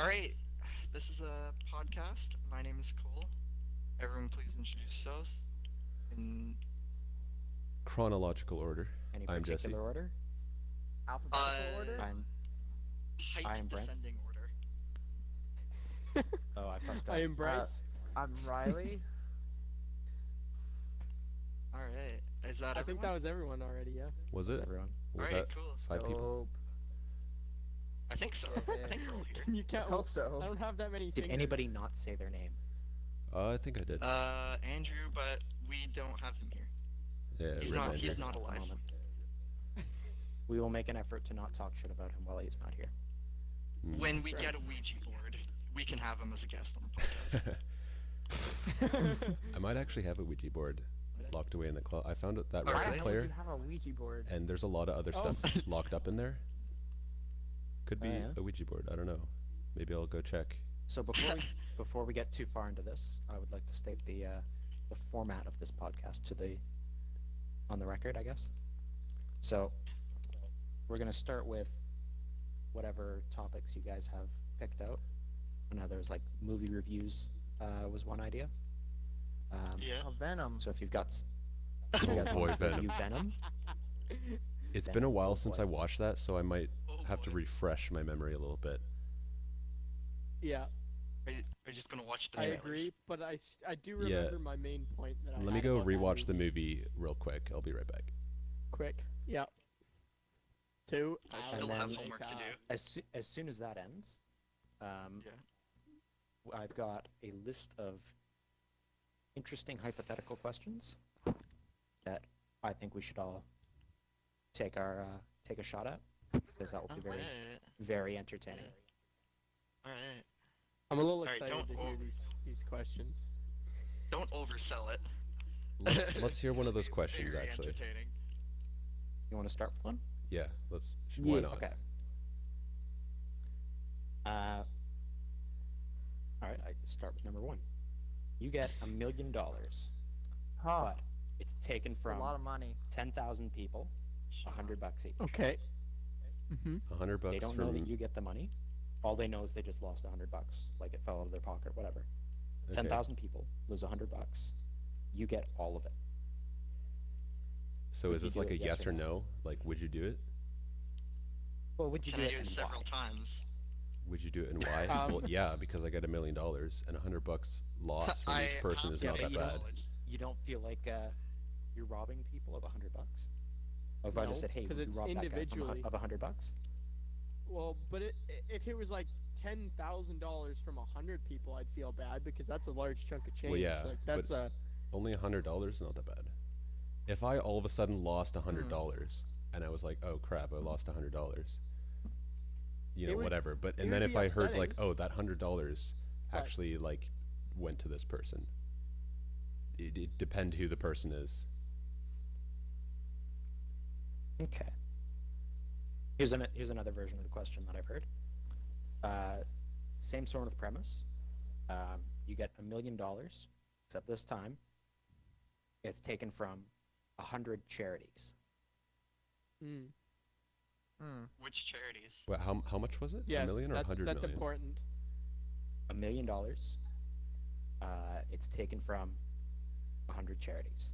Alright, this is a podcast. My name is Cole. Everyone please introduce yourselves. In Chronological order. Any I'm particular Jesse. order? Alphabetical order? I'm. height I am Brent. descending order. Oh, I fucked up. I am Bryce. I'm Riley. Alright, is that I everyone? think that was everyone already, yeah. Was Is it? everyone? Was Alright, that cool. 5 people? Dope. I think so. I think we're all here. You can't. I hope so. I don't have that many Did fingers. anybody not say their name? I think I did. Andrew, but we don't have him here. Yeah, He's Red not. Man He's did. not At the alive. moment. We will make an effort to not talk shit about him while he's not here. Mm. When we Sure. get a Ouija board, we can have him as a guest on the podcast. I might actually have a Ouija board locked away in the closet. I found that Oh, record really? You player, have a Ouija board. and there's a lot of other Oh. stuff locked up in there. Could be Oh, yeah? a Ouija board. I don't know. Maybe I'll go check. So before we get too far into this, I would like to state the format of this podcast on the record, I guess. So we're gonna start with whatever topics you guys have picked out. I know there's like movie reviews was one idea. Yeah. Oh, Venom. So if you've got Oh boy, Venom. review Venom, It's Venom. been a while Oh, since boy. I watched that, so I might Oh, have to boy. refresh my memory a little bit. Yeah, Are you just gonna watch the I trailers? agree, but I do Yeah. remember my main point that I Let me had go about that rewatch the movie. movie real quick. I'll be right back. Quick. Yeah. 2 I hours still have homework to later. do. as soon as that ends, Yeah. I've got a list of interesting hypothetical questions that I think we should all take a shot at, because that will be very Alright. very entertaining. Alright. I'm a little Alright, excited don't to hear over- these questions. Don't oversell it. Let's hear one of those questions Very actually. entertaining. You want to start with one? Yeah, why not? Okay. All right. I start with number one. You get $1 million, Huh. but it's taken That's a from lot of money. 10,000 people, $100 each. Okay. Mm-hmm. $100 They don't know from that you get the money. All they know is they just lost $100, like it fell out of their pocket, whatever. okay. 10,000 people lose $100. You get all of it. So Would is you this do like a it, yes yes or or no? no? Like, would you do it? Well, would you Can do I it do it and several why? times? Would you do it and why? Um, Well, yeah, because I get $1 million and $100 loss from each I person have is to not get that you know, bad. knowledge. You don't feel like you're robbing people of $100? Or if I just No, said, hey, 'cause would you it's rob that guy individually. of $100? Well, but if it was like $10,000 from 100 people, I'd feel bad because that's a large chunk of change. yeah, like, but- that's a Only $100 is not that bad. If I all of a sudden lost $100 and I was like, oh crap, I lost $100. You know, It would- whatever. But it and then would if be I heard like, upsetting. oh, that $100 But- actually like went to this person. It depend who the person is. Okay. Here's another version of the question that I've heard. Same sort of premise. You get $1 million, except this time it's taken from 100 charities. mm, Hmm. Which charities? Well, how much was it? yes, $1 million or that's 100 that's million? important. $1 million. It's taken from 100 charities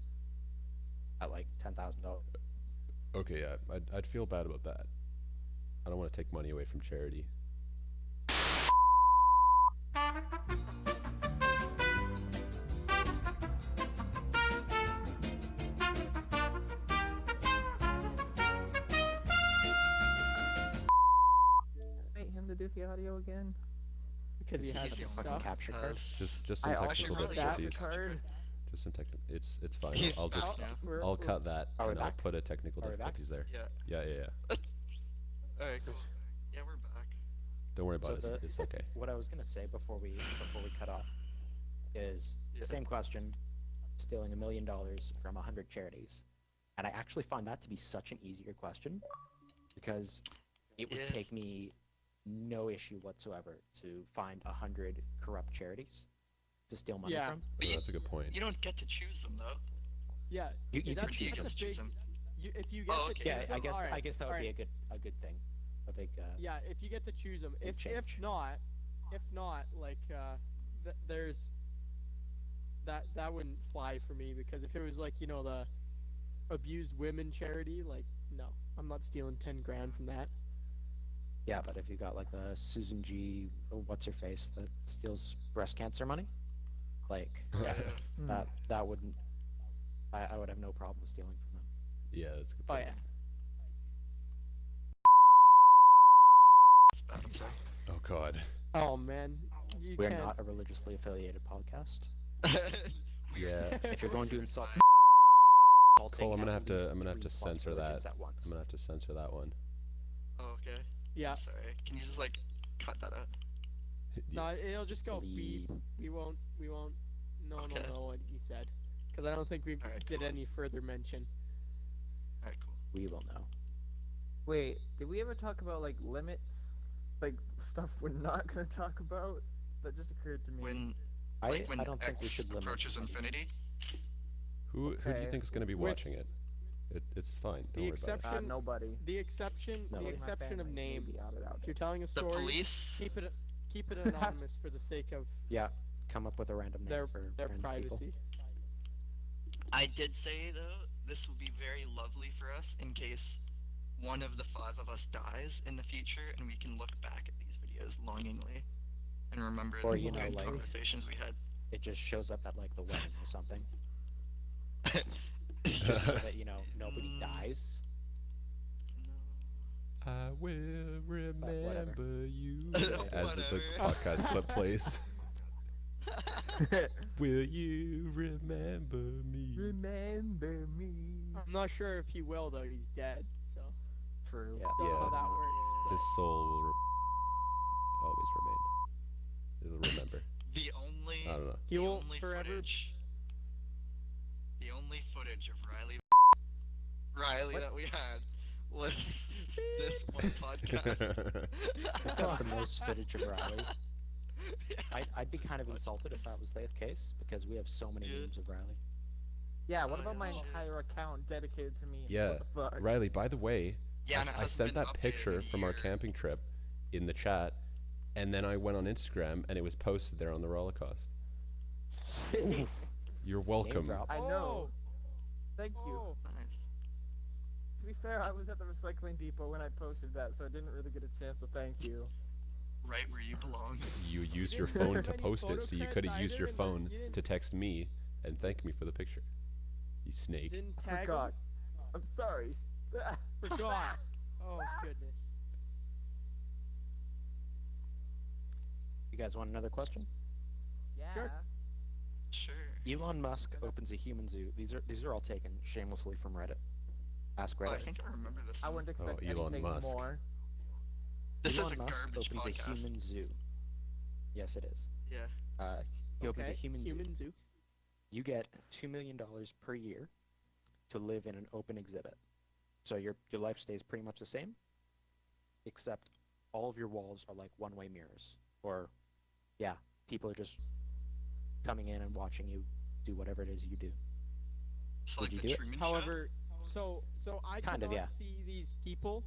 at like $10,000. Okay, yeah, I'd feel bad about that. I don't want to take money away from charity. Wait, him to do the audio again? Because he Does has he have a stuff. fucking capture card? Just some I also technical probably got difficulties. the card. Just some technical. It's fine. He's I'll back just now. I'll cut that Are we and I'll back? put a technical Are we back? difficulties there. Yeah. Yeah. Alright, cool. Yeah, we're back. Don't worry about So it. It's okay. What I was gonna say before we cut off is Yeah. same question, stealing $1 million from 100 charities, and I actually find that to be such an easier question because it would Yeah. take me no issue whatsoever to find 100 corrupt charities to steal money Yeah. from. But Oh, you, that's a good point. you don't get to choose them though. Yeah. You yeah, can that's, choose that's them. a Choose big. them. If you get Oh, to okay. choose Yeah, them, I alright, guess that would alright. be a good thing, a big Yeah, if you get to choose them. Big If change. not, like, there's that wouldn't fly for me because if it was like the abused women charity, like no, I'm not stealing 10 grand from that. Yeah, but if you got like the Susan G. What's her face that steals breast cancer money, like Yeah. Hmm. that wouldn't. I would have no problem stealing from them. Yeah, that's a good Oh point. yeah. That's bad. I'm sorry. Oh god. Oh man, you We're can't. not a religiously affiliated podcast. Yeah. If you're going to insult, Cole, I'm gonna at have to least I'm gonna have 3+ to censor religions that. at once. I'm gonna have to censor that one. Oh, okay. Yeah. Sorry. Can you just like cut that out? No, it'll just go beep. Bleep. We won't. No, Okay. no, what he said. Because I don't think we Alright, did cool. any further mention. Alright, cool. We will know. Wait, did we ever talk about like limits? Like stuff we're not gonna talk about? That just occurred to me. When I when don't think we X should limit. approaches infinity. Who do you Okay. think is gonna be With- watching it? It's fine. Don't The worry about it. exception- Nobody. The exception, No, the my exception of family, maybe, names. I doubt If it. you're telling a The story, police. keep it anonymous for the sake of Yeah, come up with a random name their for their random people. privacy. I did say though, this will be very lovely for us in case one of the 5 of us dies in the future, and we can look back at these videos longingly and remember Or, the you know, good like- conversations we had. It just shows up at like the wedding or something, just so that nobody Mm. dies. I will whatever. remember you Whatever. as the podcast clip plays. Will you remember me? Remember me. I'm not sure if he will though. He's dead. So True. Yeah. don't know how that works. His soul will always remain. It'll remember. The only I don't know. He the will only forever. footage the only footage of Riley What? that we had was this one podcast. We've got the most footage of Riley. Yeah. I'd be kind of insulted if that was the case because we have so many Yeah. memes of Riley. Yeah, what Oh, about yeah, my shit. entire account dedicated to me? Yeah, What the fuck? Riley, by the way, Yeah, and it I hasn't sent been that updated picture in a from our year. camping trip in the chat, and then I went on Instagram and it was posted there on the Holocaust. You're Name welcome. drop. I know. Thank you. Oh, Nice. To be fair, I was at the recycling depot when I posted that, so I didn't really get a chance to thank you. Right where you belong. You used your didn't phone have to any post it, photo so you creds could have used either, your and then phone you didn't- to text me and thank me for the picture. You snake. didn't I tag forgot. him. I'm sorry. Forgot. Oh goodness. You guys want another question? Yeah. Sure. Sure. Elon Musk opens a human zoo. These are all taken shamelessly from Reddit. Ask Oh, I Reddit. think I remember this I one. wouldn't expect Elon anything Musk. more. This Elon is a Musk garbage opens podcast. a human zoo. Yes, it is. Yeah. He opens a Okay, human zoo. zoo. You get $2 million per year to live in an open exhibit. So your life stays pretty much the same, except all of your walls are like one-way mirrors. Or, yeah, people are just coming in and watching you do whatever it is you do. So Would like you the do it? Truman Show? However, so I Kind of, cannot yeah. see these people.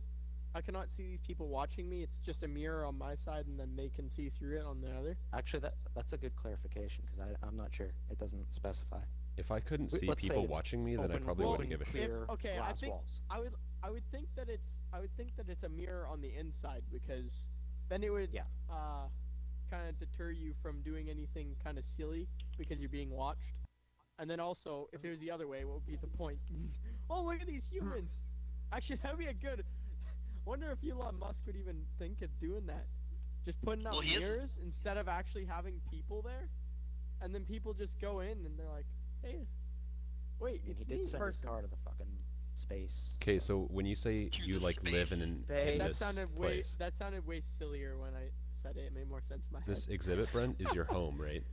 I cannot see these people watching me. It's just a mirror on my side, and then they can see through it on the other. Actually, that's a good clarification because I'm not sure. It doesn't specify. If I couldn't Wait, see let's say people it's watching me, then I open- probably well, wouldn't give a open, shit. clear okay, I glass think- walls. I would think that it's a mirror on the inside because then it would Yeah. kind of deter you from doing anything kind of silly because you're being watched. And then also, if it was the other way, what would be the point? Oh, look at these humans! Actually, that'd be a good. Wonder if Elon Musk would even think of doing that. Just putting out Well, he is- mirrors instead of actually having people there, and then people just go in and they're like, "Hey, wait, I mean, it's he me." did send his Person. car to the fucking space. Okay, so when you say To you the like live in space. in That this sounded way place, that sounded way sillier when I said it. It made more sense in my head. this exhibit, Brent, is your home, right?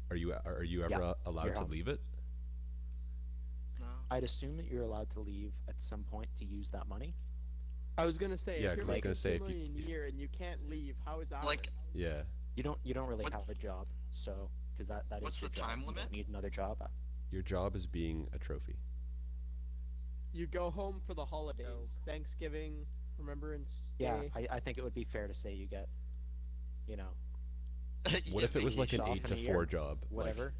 Are you ever Yeah, allowed your to home. leave it? No. I'd assume that you're allowed to leave at some point to use that money. I was gonna say, Yeah, if 'cause you're I was gonna making say, 2 if you- million a year and you can't leave, how is that? Like, Yeah. You don't really What- have a job, so because that What's is your the job. time You don't limit? need another job. Your job is being a trophy. you go home for the holidays, Dope. Thanksgiving, Remembrance Yeah, Day. I think it would be fair to say you get, What if it was like Weeks an off 8 in to a 4 year, job? whatever. Like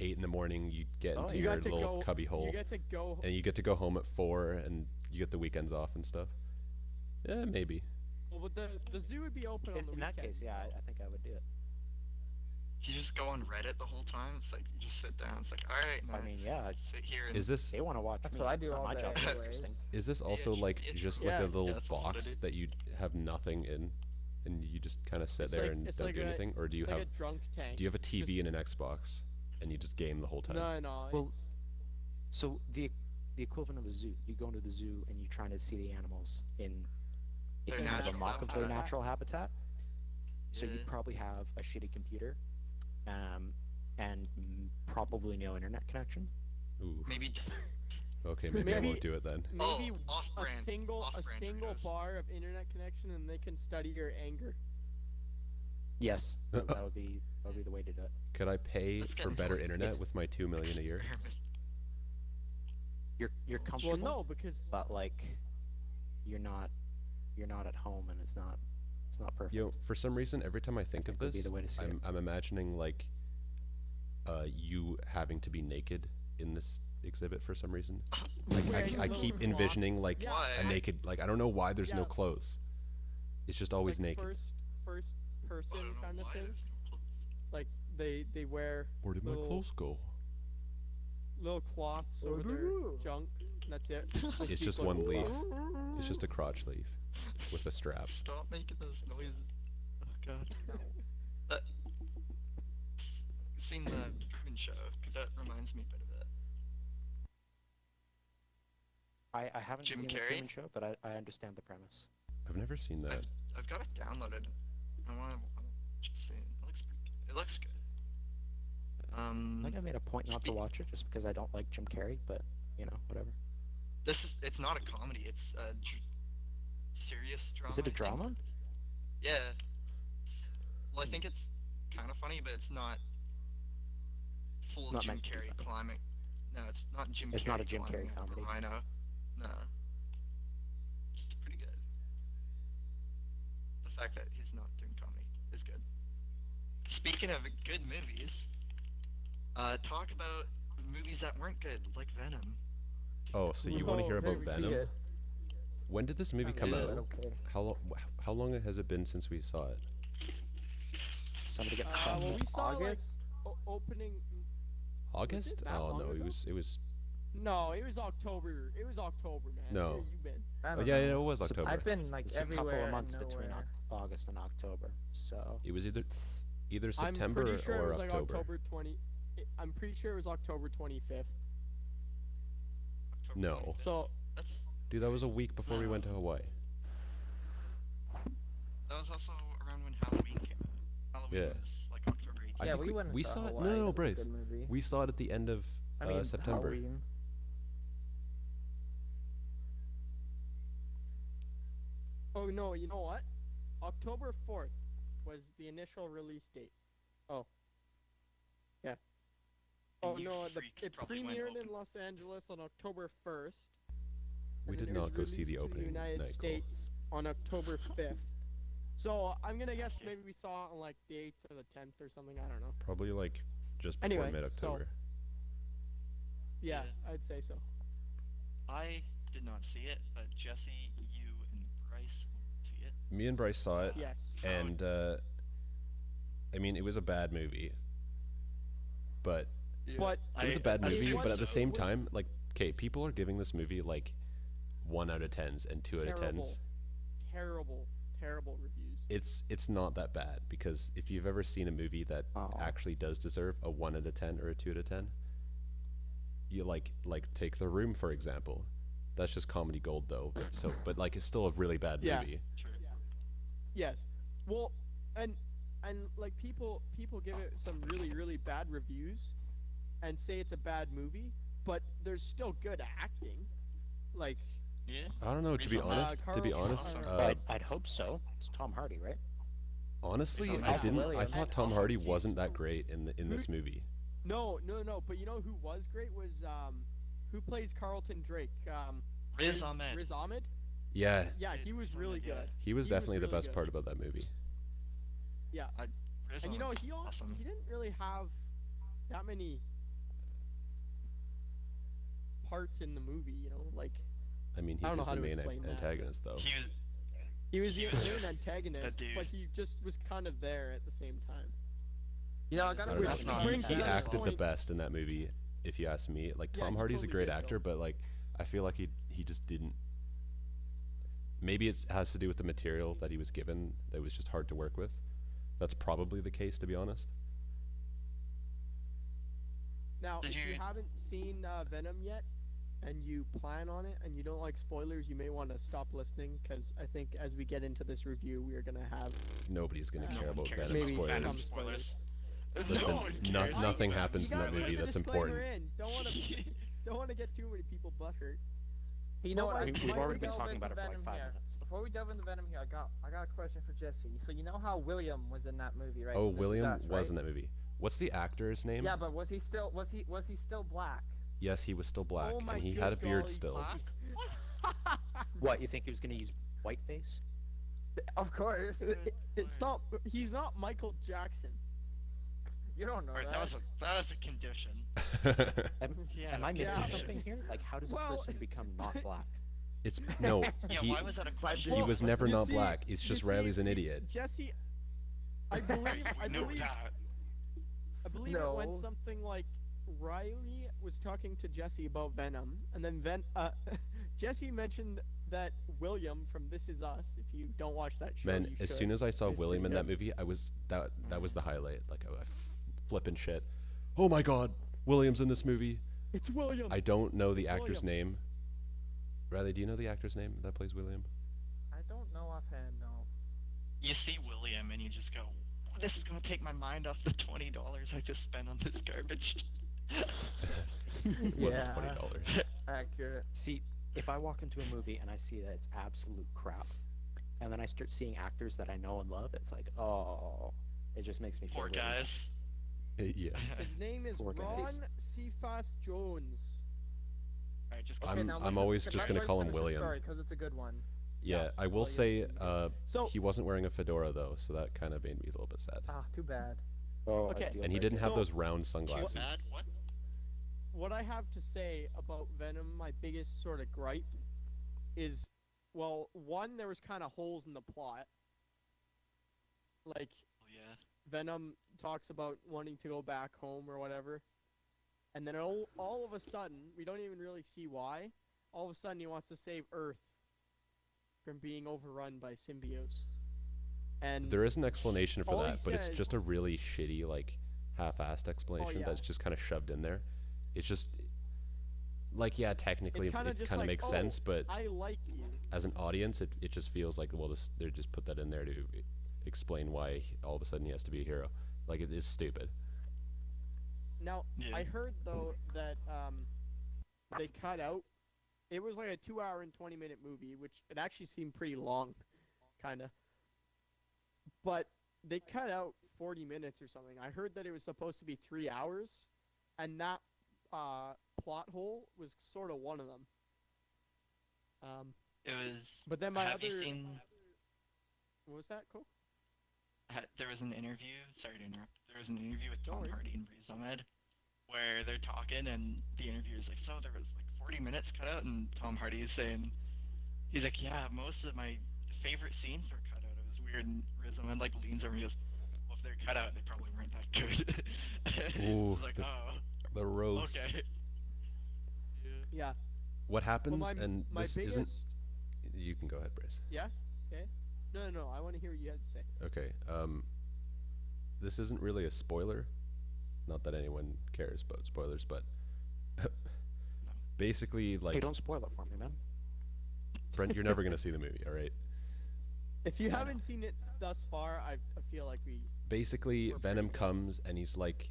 8 in the morning, you get Oh, into you your got to little go- cubby hole, You get to go. and you get to go home at 4, and you get the weekends off and stuff. Yeah, maybe. Well, but the zoo would be open on the In that weekends, case, yeah, though. I think I would do it. You just go on Reddit the whole time. It's like you just sit down. It's like, all right, I mean, yeah, sit here and Is this they want to watch That's me. what I it's do not all my day job to be anyways. interesting. is this also Yeah, like yeah, just sure. like a Yeah. little that's also what it box is. that you have nothing in, and you just kind of sit It's there like- and it's don't like do a- anything, or do you It's have like a drunk tank. do you have a TV and an Xbox, and you just game the whole time? No. Well, so the equivalent of a zoo, you go into the zoo and you're trying to see the animals in it's Their kind of a natural mock of their habitat. natural habitat. So Yeah. you probably have a shitty computer, and probably no internet connection. Ooh. maybe Okay, maybe I Maybe- won't do it then. Maybe Oh, a off-brand- single off-brand videos. bar of internet connection, and they can study your anger. Yes, that would be the way to do it. Could I pay Let's get for into better it. internet It's- with my 2 million a year? You're Well, comfortable, no, because but like you're not at home, and it's not perfect. You know, for some reason, every time I think of think would be this, the way to see it. I'm imagining like you having to be naked in this exhibit for some reason. Like Wearing I little keep cloth. envisioning like Yeah, Why? a naked, like I don't know why there's no Yeah. clothes. It's just always like naked. first I person don't know kind of why thing. there's no clothes. Like they wear Where did my little- clothes go? little cloths over their Ooh. junk. And that's it. They It's speak just like, one leaf. It's just a crotch leaf with a strap. Stop making those noises. Oh god. Seen the Truman Show, because that reminds me a bit of it. I haven't Jim seen the Carrey? Truman Show, but I understand the premise. I've never seen that. I've got it downloaded. I want to watch it soon. It looks pretty good. It looks good. I think I made a point not to watch it just because I don't like Jim Carrey, but whatever. it's not a comedy. It's a serious drama. Is it a I think. drama? Yeah. Well, I think it's kind of funny, but it's not full It's not Jim meant to be Carrey funny. climbing. No, it's not Jim. It's Carrey not a Jim climbing Carrey up a comedy. Rhino. No. It's pretty good. The fact that he's not doing comedy is good. Speaking of good movies, talk about movies that weren't good, like Venom. Oh, so you want to Oh, hear there about we Venom? See it. When did this movie I come mean, out? I don't care. How long has it been since we saw it? Somebody get the stats Well, up. we saw like August? opening. August? that Oh long no, ago? it was. No, it was October. It was October, man. No. Where you been? I Oh don't yeah, know. yeah, it was So October. I've been like It's a couple everywhere of and months between nowhere. August and October, so It was either September I'm pretty sure or it was like October. October 20. I'm pretty sure it was October 25th. October No. 25th. So That's Dude, that was a week before we went to Hawaii. that was also around when Halloween came out. Halloween Yeah. was like October 18th. I Yeah, think we went and we saw saw it. Hawaii. No, That was a Bryce. good movie. We saw it at the end of I mean, September. Halloween. Oh no, you know what? October 4th was the initial release date. Oh. Yeah. And Oh you no, freaks it probably went premiered open. in Los Angeles on October 1st. We and then did it was not go see released the to opening United night, Cole. States on October 5th. So I'm gonna guess maybe we saw it on like the 8th or the 10th or something. I don't know. Probably like just before Anyway, mid-October. Yeah, Yeah. I'd say so. I did not see it, but Jesse, you, and Bryce will see it. Me and Bryce saw it, Yes. and I mean, it was a bad movie. But But it was a bad I movie. assume But at the so. same Was- time, like, okay, people are giving this movie like 1 out of 10s and 2 out of 10s. Terrible reviews. It's not that bad, because if you've ever seen a movie that Aw. actually does deserve a 1 out of 10 or a 2 out of 10, you like take The Room, for example. That's just comedy gold though. So but like it's still a really bad Yeah. movie. True. Yes. Well, and like people give it some really bad reviews and say it's a bad movie, but there's still good acting. Like Yeah. I don't know, to be Reason- honest, Carl- I'd hope so. It's Tom Hardy, right? honestly, It's I Alfred didn't I Williams. thought Tom Also Hardy Keith wasn't that Snow. great in this movie. no, but you know who was great was who plays Carlton Drake? Riz Ahmed. Riz Ahmed? Yeah, Yeah, he was Riz really Ahmed, yeah. good. he was He was definitely the really best good. part about that movie. Yeah. Rizzo And you know, was he awesome. he didn't really have that many parts in the movie. You know, like I mean, he I don't know was how the to main explain that, but- antagonist, though. He was he was He the was main antagonist, dude. but he just was kind of there at the same time. You know, I I gotta don't know. That's not- He, brings he to the acted the point- best in that movie, if you ask me. Like Yeah, Tom he Hardy's a totally great did, actor, though. but like I feel like he just didn't. Maybe it has to do with the material that he was given that was just hard to work with. That's probably the case, to be honest. Now, Did if you you- haven't seen Venom yet, and you plan on it, and you don't like spoilers, you may want to stop listening, because I think as we get into this review, we are gonna have. Nobody's gonna No care one about cares Venom Maybe spoilers. Venom some spoilers. Listen, no one no- cares. nothing Like, happens in You that gotta movie put the that's disclaimer important. in. Don't want to get too many people butthurt. You know Well, what? I- We've Mike, already we been delve talking into about it for like Venom 5 here. minutes. Before we delve into Venom here, I got a question for Jesse. So you know how William was in that movie, right? Oh, This Is William Us, was in right? that movie. What's the actor's name? Yeah, but was he still black? Yes, he was still black, Oh my and he had a good beard golly, still. Black? What, you think he was going to use whiteface? Of course. It's not. He's not Michael Jackson. You don't know Alright, that. that was a condition. Am I missing yeah. something here? Like, how does Well- a person become not black? It's no. Yeah, he why was that a question? he Well, was never you not see- black. It's you just see, Riley's an idiot. Jesse, I believe. I know believe. that. I believe it went No. something like Riley was talking to Jesse about Venom, and then Jesse mentioned that William from This Is Us. If you don't watch that show, Man, you as should. soon as I saw It's William in pretty that good. movie, I was that was the highlight. Like flipping shit. Oh my God, William's in this movie. It's William. I don't know the It's actor's William. name. Riley, do you know the actor's name that plays William? I don't know offhand, no. You see William and you just go, this is gonna take my mind off the $20 I just spent on this garbage. It wasn't Yeah. $20. Accurate. See, if I walk into a movie and I see that it's absolute crap, and then I start seeing actors that I know and love, it's like, oh, it just makes me feel Poor really guys. Yeah. His name is Poor guy. Ron Cephas Jones. Alright, just go. I'm- Okay, now I'm listen, always let- just let- gonna let's call him finish the William. story, 'cause it's a good one. Yeah, I will William's say in the So he wasn't wearing a fedora though, so that kind of made me a little bit sad. Ah, too bad. Oh, Okay. a deal And he breaker. didn't have So- those round Too sunglasses. bad? What? what I have to say about Venom, my biggest sort of gripe, is, well, one, there was kind of holes in the plot. Like, Oh, yeah. Venom talks about wanting to go back home or whatever, and then all of a sudden, we don't even really see why, all of a sudden he wants to save Earth from being overrun by symbiotes. And There is an explanation for All he that, but it's says- just a really shitty, like, half-assed explanation yeah. that's just kind of shoved in there. It's just, like, yeah, technically it's kind of it just kind of like, makes "Oh, sense, but I like you. as an audience, it just feels like, well, they just put that in there to explain why all of a sudden he has to be a hero. Like, it is stupid. Now, Yeah. I heard though that they cut out. It was like a 2-hour and 20-minute movie, which it actually seemed pretty long, kind of. But they cut out 40 minutes or something. I heard that it was supposed to be 3 hours, and that plot hole was sort of one of them. It was. But then my have other you seen? what was that? Cool. There was an interview. Sorry to interrupt. There was an interview with Don't Tom worry. Hardy and Riz Ahmed, where they're talking, and the interviewer's like, "So there was like 40 minutes cut out," and Tom Hardy is saying, he's like, "Yeah, most of my favorite scenes were cut out. It was weird." And Riz Ahmed like leans over and he goes, "Well, if they're cut out, they probably weren't that good." Ooh, It's like, the- oh, The roast. okay. Yeah. What Well, happens, my and my this biggest. isn't. You can go ahead, Brace. Yeah. Okay. No. I want to hear what you had to say. Okay. This isn't really a spoiler. Not that anyone cares about spoilers, but basically, like, Hey, don't spoil it for me, man. Brent, you're never gonna see the movie, all right? If you I know. haven't seen it thus far, I feel like we. Basically, We're Venom pretty good. comes and he's like,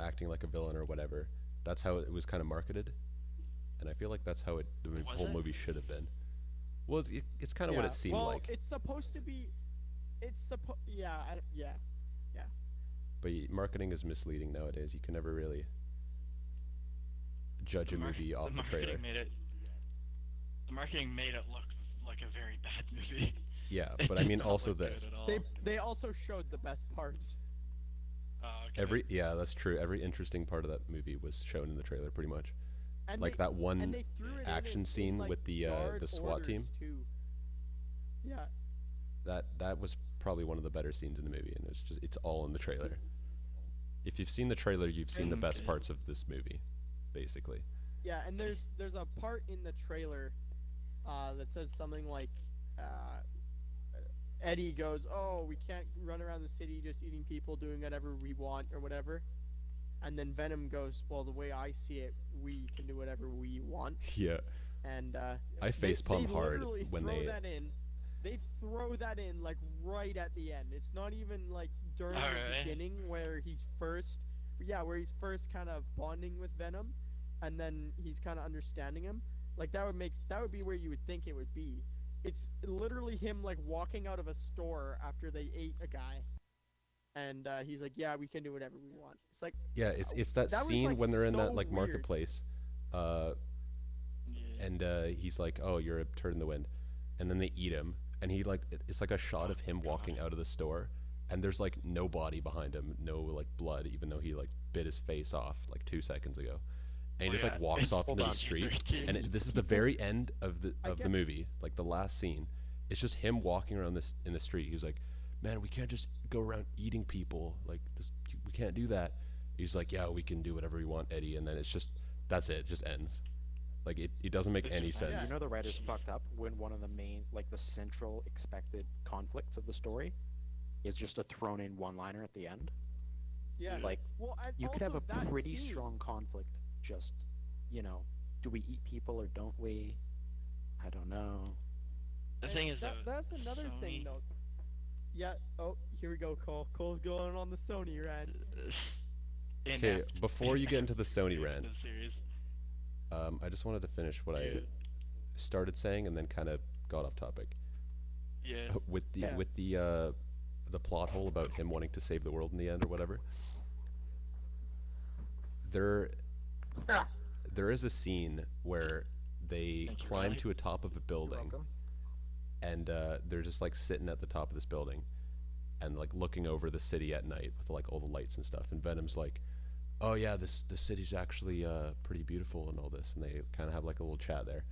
acting like a villain or whatever. That's how it was kind of marketed, and I feel like that's how the Was whole it? movie should have been. Well, it's kind of what Yeah, it seemed well, like, it's supposed to be. It's supposed. Yeah. Yeah. but marketing is misleading nowadays. You can never really judge a movie off the marketing trailer. made it. The marketing made it look like a very bad movie. Yeah, It but I did mean not also look good this. at all. They also showed the best parts. that's true. Every interesting part of that movie was shown in the trailer, pretty much. And Like they, that one and they threw it action in scene like, with the yard SWAT orders, team. Too. Yeah. That was probably one of the better scenes in the movie, and it's all in the trailer. If you've seen the trailer, you've seen the best parts of this movie, basically. Yeah, and there's a part in the trailer that says something like Eddie goes, "Oh, we can't run around the city just eating people, doing whatever we want or whatever." And then Venom goes, "Well, the way I see it, we can do whatever we want." Yeah. And I facepalm they hard literally when throw they. that in. They throw that in like right at the end. It's not even like during the Alright. beginning where he's first kind of bonding with Venom, and then he's kind of understanding him. Like that would be where you would think it would be. It's literally him like walking out of a store after they ate a guy, and he's like, "Yeah, we can do whatever we want." It's like, Yeah, it's that That was, scene like, when they're in that so like weird. marketplace, and he's like, "Oh, you're a turd in the wind," and then they eat him, and he like it's like a shot of him walking out of the store, and there's like no body behind him, no like blood, even though he like bit his face off like 2 seconds ago, and he Oh, just like yeah. walks It's off full into the on street, freaking- and this is the very end of the I guess- movie, like the last scene. It's just him walking around this in the street. He's like, "Man, we can't just go around eating people. Like this, we can't do that." He's like, "Yeah, we can do whatever we want, Eddie." And then it's just that's it. It just ends. Like it doesn't make It's any just- sense. You know the writers fucked up when one of the main, like the central expected conflicts of the story is just a thrown in one-liner at the end. yeah, Like, well, and you could have also a that pretty scene- strong conflict. Just, do we eat people or don't we? I don't know. The And thing is, that's another thing Sony- though. Yeah. Oh, here we go, Cole. Cole's going on the Sony rant. Okay, Inept. before you get into the Sony Inept rant, in series. I just wanted to finish what I Yeah. started saying and then kind of got off topic Yeah. with the Yeah. the plot hole about him wanting to save the world in the end or whatever. There is a scene where they Thank you, climb Riley. to a top of a building and they're just like sitting at the top of this building and like looking over the city at night with like all the lights and stuff, and Venom's like, "Oh yeah, the city's actually pretty beautiful and all this," and they kind of have like a little chat there.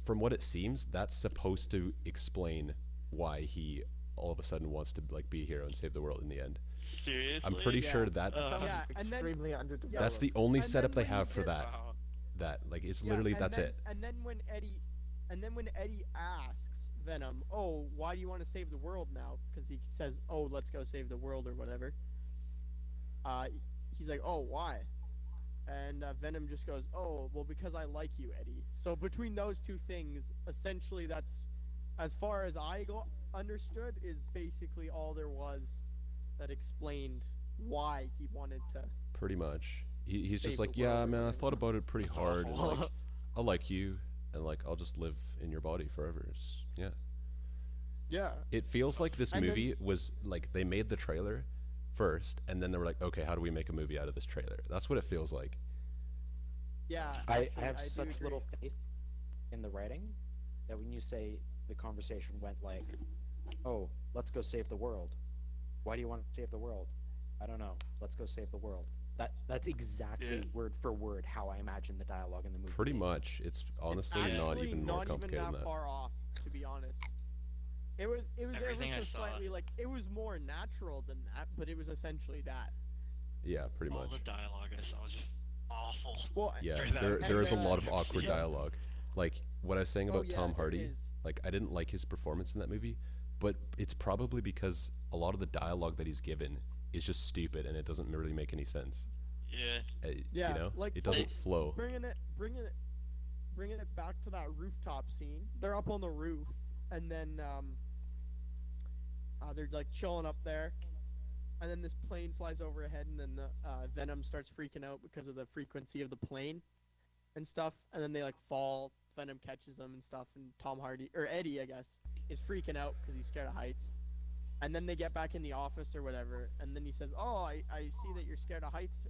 From what it seems, that's supposed to explain why he all of a sudden wants to like be a hero and save the world in the end. Seriously? I'm pretty Yeah. sure that Yeah, and then- Extremely underdeveloped. that's the only And then setup they when you have for get- that. Wow. That like it's Yeah, literally and that's then, it. And then when Eddie asks Venom, "Oh, why do you want to save the world now?" Because he says, "Oh, let's go save the world" or whatever. He's like, "Oh, why?" And Venom just goes, "Oh, well, because I like you, Eddie." So between those two things, essentially, that's as far as understood is basically all there was that explained why he wanted to. Pretty much. He's just Save like, the "Yeah, world or man, I whatever." thought about it pretty That's hard. And, awful. like, I like you, and like I'll just live in your body forever." Yeah. Yeah. It feels like this And then- movie was like they made the trailer first, and then they were like, "Okay, how do we make a movie out of this trailer?" That's what it feels like. Yeah. I actually, have do such agree. little faith in the writing that when you say the conversation went like, "Oh, let's go save the world. Why do you want to save the world? I don't know. Let's go save the world." That's exactly Yeah. word for word how I imagine the dialogue in the movie. Pretty being. much. It's honestly It's not actually even more not complicated even than that. far off, to be honest. It was ever Everything I so saw. slightly like it was more natural than that, but it was essentially that. Yeah, pretty All much. the dialogue I saw was just awful. Well, Yeah, for that there is a movie. lot of awkward Yeah. dialogue. Like what I was saying oh, about yeah, Tom there Hardy. is. Like I didn't like his performance in that movie, but it's probably because a lot of the dialogue that he's given is just stupid and it doesn't really make any sense. Yeah. Yeah, You know, like- it doesn't like- flow. bringing it back to that rooftop scene. They're up on the roof, and then they're like chilling up there, and then this plane flies overhead, and then the Venom starts freaking out because of the frequency of the plane and stuff, and then they like fall. Venom catches them and stuff, and Tom Hardy or Eddie, I guess, is freaking out because he's scared of heights. And then they get back in the office or whatever, and then he says, "Oh, I see that you're scared of heights.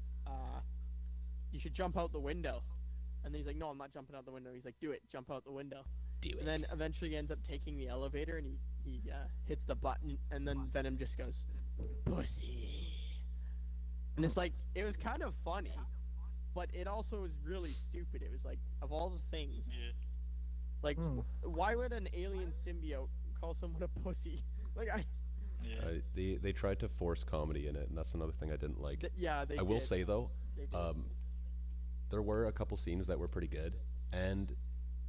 You should jump out the window." And then he's like, "No, I'm not jumping out the window." He's like, "Do it, jump out the window." Do And then eventually he ends up taking the elevator, and he hits the button, and then Venom just goes, "Pussy." And it's like, it was kind of funny, but it also was really stupid. It was like, of all the things, Yeah. like, Hmm. why would an alien symbiote call someone a pussy? Like, Yeah. They tried to force comedy in it, and that's another thing I didn't like. yeah, they I will did. say though, They did. there were a couple scenes that were pretty good, and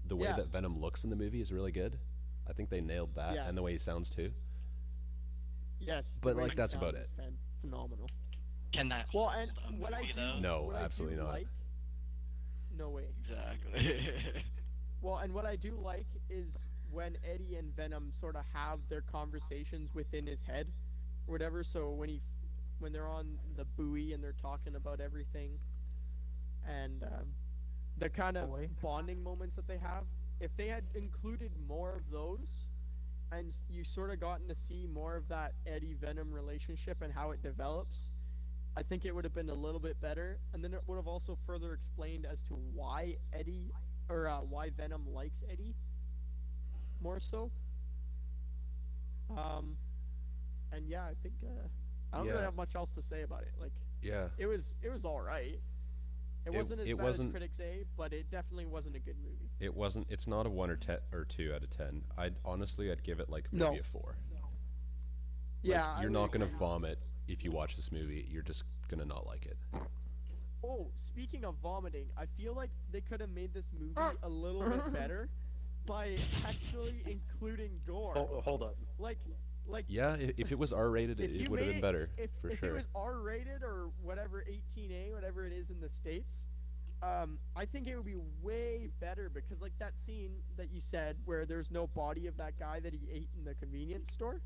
the way Yeah. that Venom looks in the movie is really good. I think they nailed that, and the way he sounds too. Yes. the but, way like, he that's about sounds is phenomenal. Can that Well, hold and a what I movie, do, though? No, what I do absolutely not. like- no way. Exactly. Well, and what I do like is when Eddie and Venom sort of have their conversations within his head, or whatever. So when they're on the buoy and they're talking about everything, and the kind of Boy. bonding moments that they have, if they had included more of those, and you sort of gotten to see more of that Eddie Venom relationship and how it develops, I think it would have been a little bit better, and then it would have also further explained as to why Eddie or why Venom likes Eddie more so. And yeah, I think I don't really Yeah. have much else to say about it. Like, Yeah. it was all right. It It- wasn't as it bad wasn't- as critics say, but it definitely wasn't a good movie. It wasn't. It's not a 1 or 2 out of 10. I'd give it like maybe No. a 4. Yeah, Like, I you're would not gonna agree. vomit if you watch this movie. You're just gonna not like it. Oh, speaking of vomiting, I feel like they could have made this movie a little bit better by actually including gore. Hold up. Like, Yeah, if it was R-rated, if it you would have made been better for if sure. it was R-rated or whatever 18A, whatever it is in the States, I think it would be way better because like that scene that you said where there's no body of that guy that he ate in the convenience store.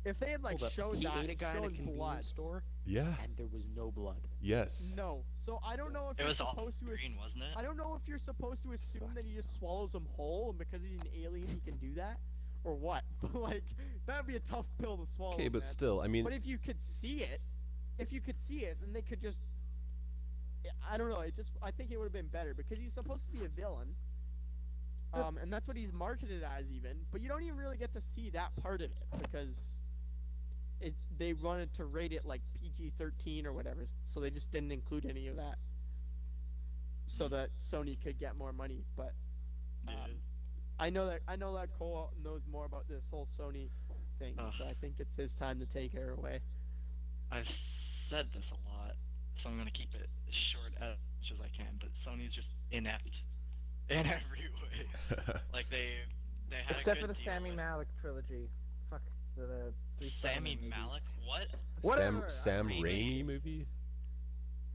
If they had like Hold up. shown He that, ate a guy in a shown convenience blood. store, Yeah. and there was no blood. Yes. No, so I don't know if It you're was all supposed to. green, wasn't it? I don't know if you're supposed to assume that he just swallows them whole, and because he's an alien, he can do that, or what. But like, that'd be a tough pill to swallow. Okay, but man. still, I mean, But if you could see it, then they could just. I don't know. I think it would have been better because he's supposed to be a villain. And that's what he's marketed as, even. But you don't even really get to see that part of it because they wanted to rate it like PG-13 or whatever, so they just didn't include any of that, so that Sony could get more money. But Yeah. I know that Cole knows more about this whole Sony thing, Ugh. so I think it's his time to take her away. I've said this a lot, so I'm gonna keep it as short as much as I can. But Sony's just inept in every way. Like they had Except a for good the deal Sammy with Malik trilogy. Fuck the three Sammy Spider-Man movies. Malik. What? Whatever, Sam I- Raimi movie.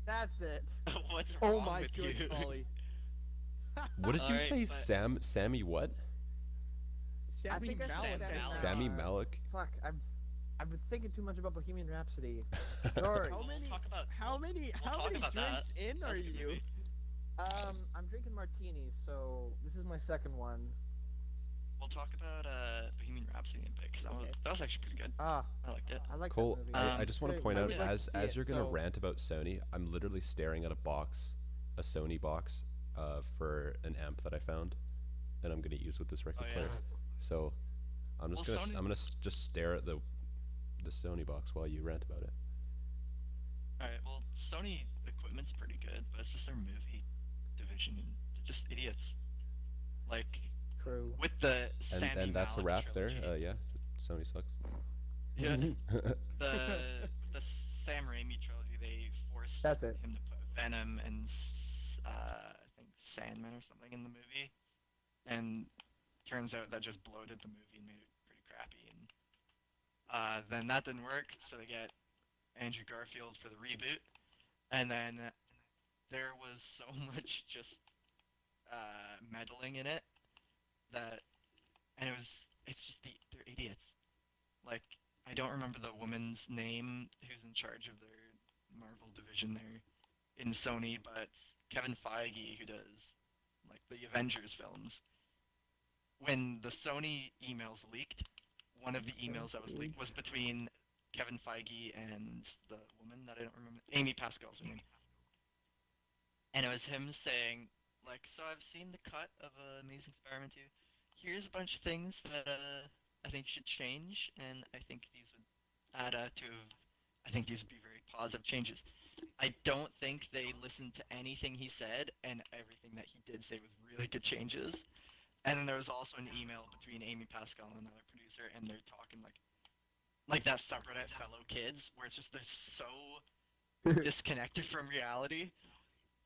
That's it. What's Oh wrong my with good you? golly. What did you Alright, say? but- Sammy what? Sammy think I said Malik. Sam Malik. Sammy Malik. Fuck, I've been thinking too much about Bohemian Rhapsody. Sorry. How We'll many? talk about- How many? we'll How talk many about drinks that. in That's are a good you? movie. I'm drinking martinis, so this is my second one. We'll talk about Bohemian Rhapsody in a bit because Okay. that was actually pretty good. Ah, I liked it. I like Cole, that movie. I Um, just want to Wait, point I out would like to see as it, you're gonna so- rant about Sony, I'm literally staring at a Sony box, for an amp that I found, and I'm gonna use with this record Oh, yeah. player. So, I'm just Well, gonna Sony- I'm gonna just stare at the Sony box while you rant about it. Alright, well, Sony equipment's pretty good, but it's just their movie division, and they're just idiots. Like, True. with the And Sammy that's a Malik wrap trilogy. there. Yeah, just Sony sucks. Yeah. the Sam Raimi trilogy, they forced That's it. him to put Venom and I think Sandman or something in the movie, and turns out that just bloated the movie and made it pretty crappy. And then that didn't work, so they get Andrew Garfield for the reboot, and then there was so much just meddling in it that, and it's just they're idiots. Like, I don't remember the woman's name who's in charge of their Marvel division there in Sony, but it's Kevin Feige who does like the Avengers films. When the Sony emails leaked, one of the emails that was leaked was between Kevin Feige and the woman that I don't remember, Amy Pascal's her name. And it was him saying, like, so I've seen the cut of Amazing Spider-Man 2. Here's a bunch of things that I think should change, and I think these would add to. I think these would be very positive changes. I don't think they listened to anything he said, and everything that he did say was really good changes. And then there was also an email between Amy Pascal and another producer, and they're talking like that subreddit fellow kids, where it's just they're so disconnected from reality.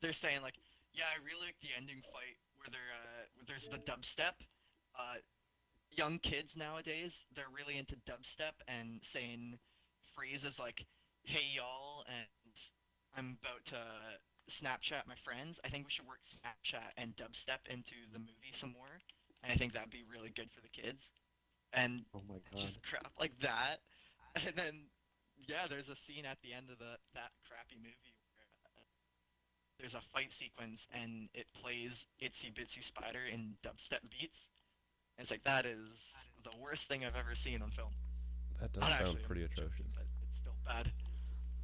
They're saying like, yeah, I really like the ending fight where there's the dubstep. Young kids nowadays, they're really into dubstep and saying phrases like, "Hey y'all," and "I'm about to Snapchat my friends." I think we should work Snapchat and dubstep into the movie some more, and I think that'd be really good for the kids. And Oh my god. just crap like that, and then yeah, there's a scene at the end of that crappy movie where there's a fight sequence and it plays Itsy Bitsy Spider in dubstep beats. And it's like that is the worst thing I've ever seen on film. That does Not sound actually, pretty I'm joking, atrocious. but it's still bad.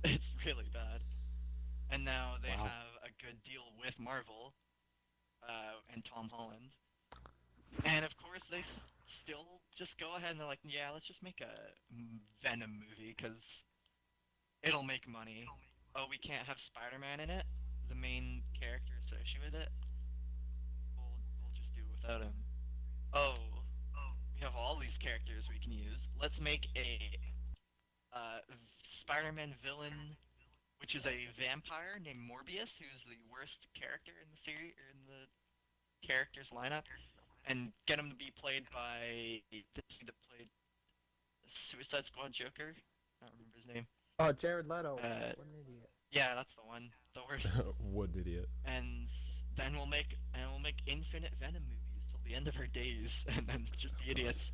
It's really bad. And now they Wow. have a good deal with Marvel and Tom Holland. And of course, they still just go ahead and they're like, yeah, let's just make a Venom movie because it'll make money. Oh, we can't have Spider-Man in it, the main character associated with it. We'll just do it without him. Oh, we have all these characters we can use. Let's make a Spider-Man villain, which is a vampire named Morbius, who's the worst character in the series or in the characters lineup, and get him to be played by the dude that played Suicide Squad Joker. I don't remember his name. Oh, Jared Leto. Uh, What an idiot. Yeah, that's the one. The worst. What idiot. And then we'll make infinite Venom movies till the end of our days, and then just be idiots.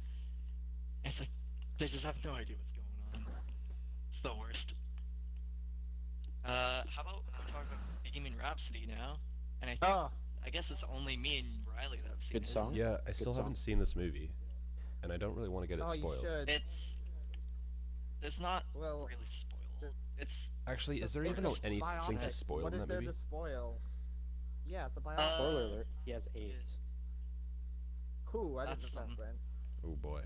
It's like they just have no idea what's going on. It's the worst. How about we talk about Bohemian Rhapsody now? And Oh, I guess it's only me and Riley that have seen Good it. song. Yeah, I still song. haven't seen this movie, and I don't really want to get it oh, you spoiled. should. It's not Well, really spoiled. It's Actually, is there it's even a anything to biopic. spoil What in is that there movie? to spoil? Yeah, it's a biopic. Spoiler alert, he has AIDS. Who? I didn't that's know that, something. Brent. Oh boy.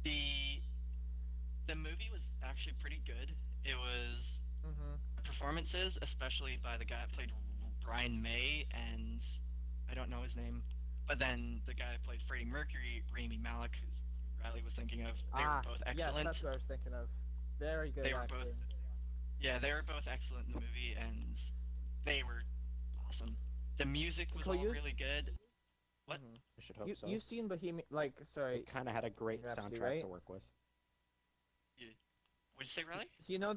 the movie was actually pretty good. It was Mm-hmm. performances, especially by the guy that played Brian May, and I don't know his name, but then the guy that played Freddie Mercury, Rami Malek, who Riley was thinking of. They were both Yes, excellent. that's what I was thinking of. Very good They were acting. both- Yeah, they were both excellent in the movie, and they were awesome. The music was So all you- really good. What? Mhm. I should hope so. You've seen Bohemian, like, sorry. It kind of had a great Rhapsody, soundtrack right? to work with. What'd you say, Riley? So you know,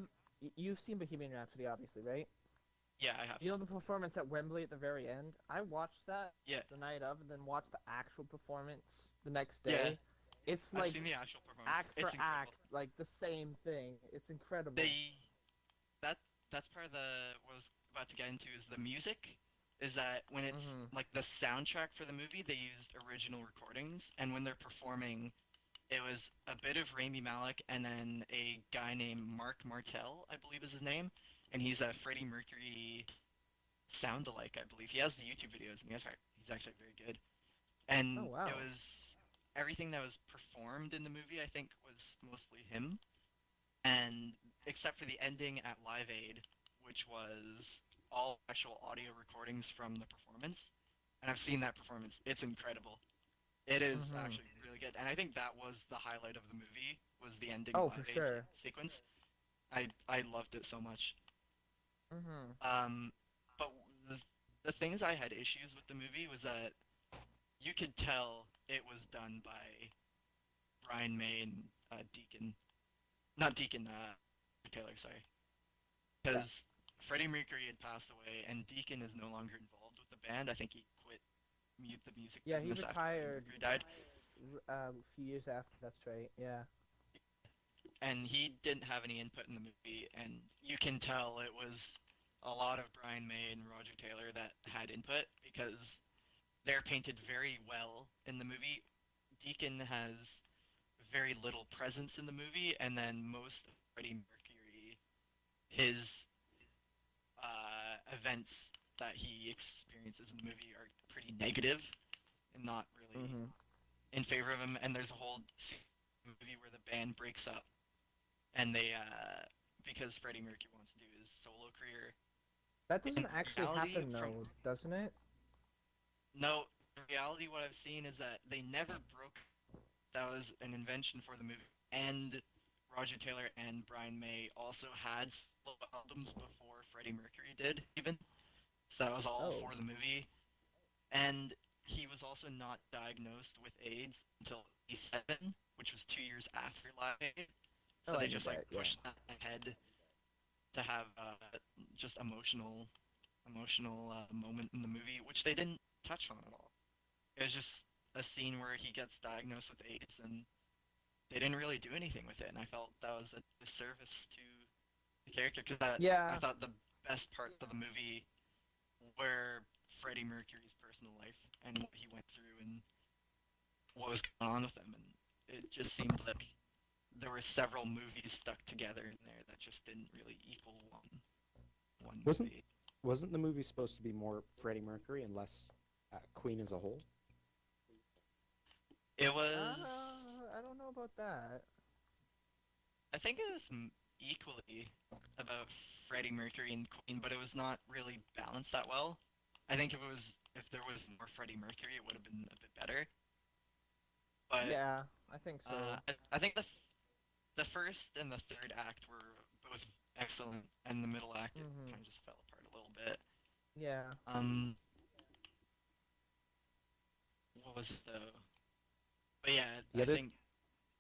you've seen Bohemian Rhapsody, obviously, right? Yeah, I have. You know the performance at Wembley at the very end? I watched that Yeah. the night of, and then watched the actual performance the next Yeah. day. It's I've like seen the actual performance. act for It's incredible. act, like the same thing. It's incredible. That's part of what I was about to get into is the music. Is that when it's Mhm. like the soundtrack for the movie, they used original recordings, and when they're performing, it was a bit of Rami Malek and then a guy named Mark Martel, I believe is his name, and he's a Freddie Mercury sound-alike, I believe. He has the YouTube videos, and he's actually very good. And Oh, wow. it was everything that was performed in the movie, I think, was mostly him, and except for the ending at Live Aid, which was all actual audio recordings from the performance. And I've seen that performance. It's incredible. It is Mhm. actually really good. And I think that was the highlight of the movie, was the ending Oh, Live for Aid sure. sequence. I loved it so much. Mm-hmm. But the things I had issues with the movie was that you could tell it was done by Brian May and Deacon. Not Deacon, Taylor, sorry. Because Freddie Mercury had passed away, and Deacon is no longer involved with the band. I think he quit the music Yeah, he business after Freddie retired. Mercury died. A few years after, that's right. Yeah. And he didn't have any input in the movie, and you can tell it was a lot of Brian May and Roger Taylor that had input, because they're painted very well in the movie. Deacon has very little presence in the movie, and then most of Freddie Mercury, his events that he experiences in the movie are pretty negative and not really Mm-hmm. in favor of him. And there's a whole scene in the movie where the band breaks up, and they because Freddie Mercury wants to do his solo career. That doesn't In actually reality, happen from- though, doesn't it? No, in reality, what I've seen is that they never broke. That was an invention for the movie. And Roger Taylor and Brian May also had solo albums before Freddie Mercury did, even. So that was all Oh. for the movie. And he was also not diagnosed with AIDS until '87, which was 2 years after Live Aid. So Oh, I they knew just that, yeah. pushed that ahead to have just emotional moment in the movie, which they didn't touch on at all. It was just a scene where he gets diagnosed with AIDS, and they didn't really do anything with it. And I felt that was a disservice to the character, because Yeah. I thought the best parts of the movie were Freddie Mercury's personal life and what he went through and what was going on with him. And it just seemed like there were several movies stuck together in there that just didn't really equal one Wasn't- movie. Wasn't the movie supposed to be more Freddie Mercury and less Queen as a whole? It was. I don't know about that. I think it was equally about Freddie Mercury and Queen, but it was not really balanced that well. I think if there was more Freddie Mercury, it would have been a bit better. But Yeah, I think so. I think the first and the third act were both excellent, and the middle act it Mhm. kind of just fell apart a little bit. Yeah. What was it though? But yeah, The I other- think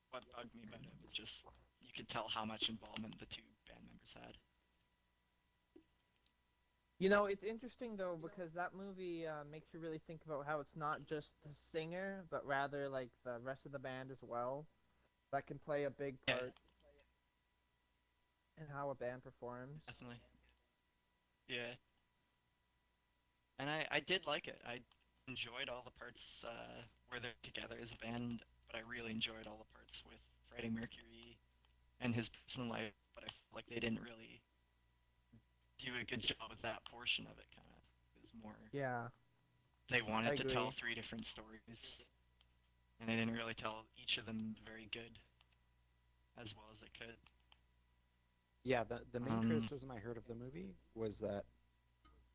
what bugged me about it was just you could tell how much involvement the two band members had. You know, it's interesting though because that movie makes you really think about how it's not just the singer, but rather like the rest of the band as well, that can play a big Yeah. part in how a band performs. Definitely. Yeah. And I did like it. I enjoyed all the parts where they're together as a band, but I really enjoyed all the parts with Freddie Mercury and his personal life, but I feel like they didn't really do a good job with that portion of it, kind of. It was more, Yeah. they wanted I to tell agree. 3 different stories, and they didn't really tell each of them very good, as well as they could. Yeah, the main Um, criticism I heard of the movie was that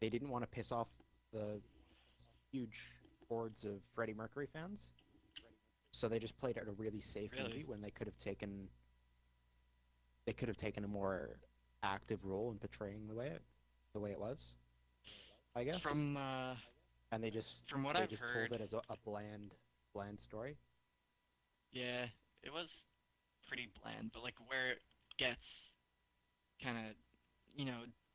they didn't want to piss off the huge hordes of Freddie Mercury fans, so they just played it a really safe Really? movie when they could have taken a more active role in portraying the way it was, I guess. From and they just what they I've just heard- told it as a bland story. Yeah, it was pretty bland, but like where it gets kind of,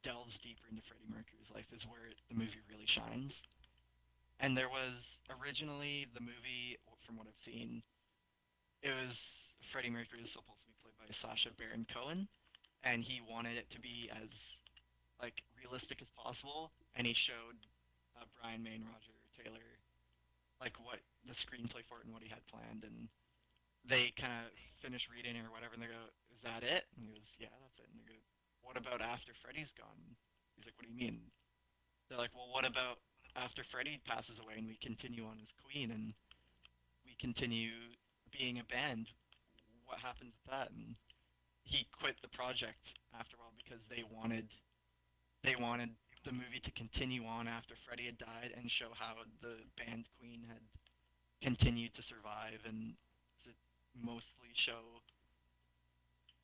delves deeper into Freddie Mercury's life is where the movie really shines. And there was originally the movie, from what I've seen, it was Freddie Mercury was supposed to be played by Sacha Baron Cohen, and he wanted it to be as like realistic as possible, and he showed Brian May and Roger Taylor like what the screenplay for it and what he had planned, and they kind of finish reading it or whatever, and they go, "Is that it?" And he goes, "Yeah, that's it." And they go, "What about after Freddie's gone?" He's like, "What do you mean?" They're like, "Well, what about after Freddie passes away and we continue on as Queen and we continue being a band? What happens with that?" And he quit the project after a while because they wanted the movie to continue on after Freddie had died and show how the band Queen had continued to survive and to mostly show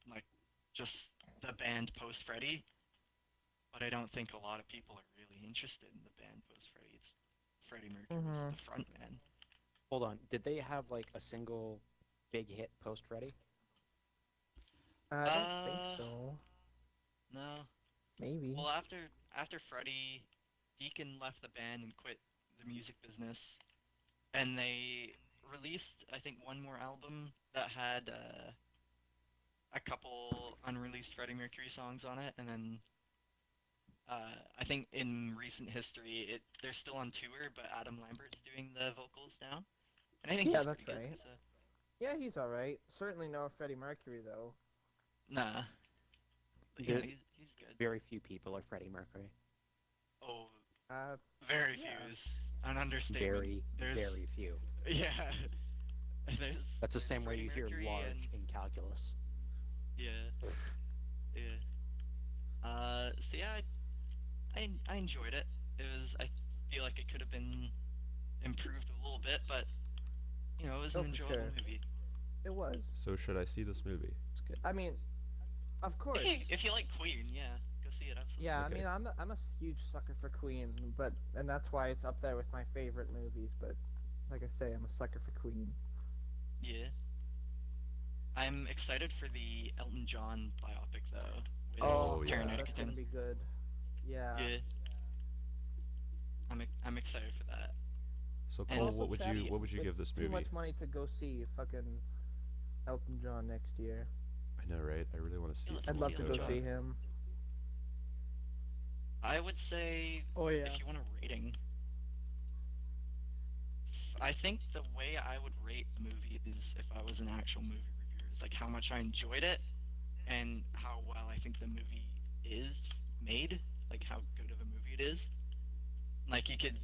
like just the band post Freddie. But I don't think a lot of people are really interested in the band post Freddie. It's Freddie Mercury was the front man. Hold on, did they have like a single big hit post Freddie? I don't think so. No. Maybe. Well, after Freddie, Deacon left the band and quit the music business, and they released I think one more album that had a couple unreleased Freddie Mercury songs on it, and then I think in recent history they're still on tour, but Adam Lambert's doing the vocals now, and I think Yeah, he's that's pretty good, right. so- Yeah, he's alright. Certainly no Freddie Mercury though. Nah. But yeah, The- he's good. Very few people are Freddie Mercury. Oh, Uh, very Yeah. few is an understatement. Very, There's- very few. Yeah. There's That's the same way Freddie you hear Mercury large and- in calculus. Yeah. Yeah. I enjoyed it. I feel like it could have been improved a little bit, but it was Oh, an for enjoyable sure. movie. It was. So should I see this movie? It's good. I mean, of course. If you like Queen, yeah, go see it. Absolutely. Yeah, Okay. I mean, I'm a huge sucker for Queen, and that's why it's up there with my favorite movies. But like I say, I'm a sucker for Queen. Yeah. I'm excited for the Elton John biopic though. With Oh, yeah. Taron That's gonna Egerton. be good. Yeah. Yeah. I'm excited for that. So And Cole, also, what would Chatty, you give it's this too movie? much money to go see fucking Elton John next year. I know, right? I really want to see Yeah, it. let's I'd too. love to go Elton John. see him. I would say Oh yeah. if you want a rating, I think the way I would rate the movie is if I was an actual movie reviewer, is like how much I enjoyed it and how well I think the movie is made, like how good of a movie it is. Like you could,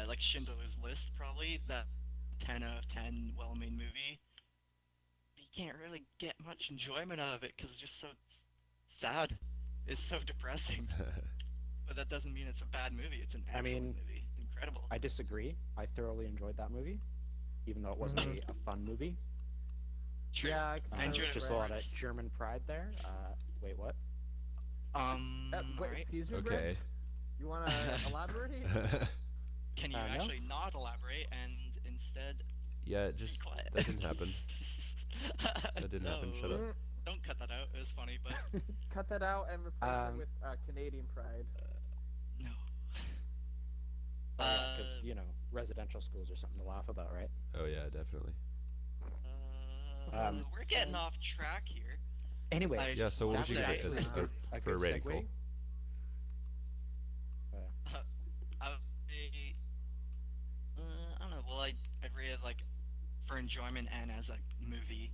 like Schindler's List, probably that 10 out of 10 well-made movie. You can't really get much enjoyment out of it because it's just so sad. It's so depressing. But that doesn't mean it's a bad movie. It's an I excellent mean, movie. Incredible. I disagree. I thoroughly enjoyed that movie, even though it wasn't a fun movie. True. Yeah, I enjoyed it Just a for lot of its- German pride there. Wait, what? Wait, alright. excuse me, Okay. Brent? You want to elaborate? Can you no. actually not elaborate and instead Yeah, be just quiet? that didn't happen. That didn't happen. Shut up. Mm, Don't cut that out. It was funny, but Cut that out and replace it Um, with Canadian pride. no. Because residential schools are something to laugh about, right? Oh yeah, definitely. We're getting off track here. Anyway, I Yeah. So what would that's you give it actually as a for a good rating, segue. Cole? I would say, I don't know. Well, I'd rate it like for enjoyment and as a movie.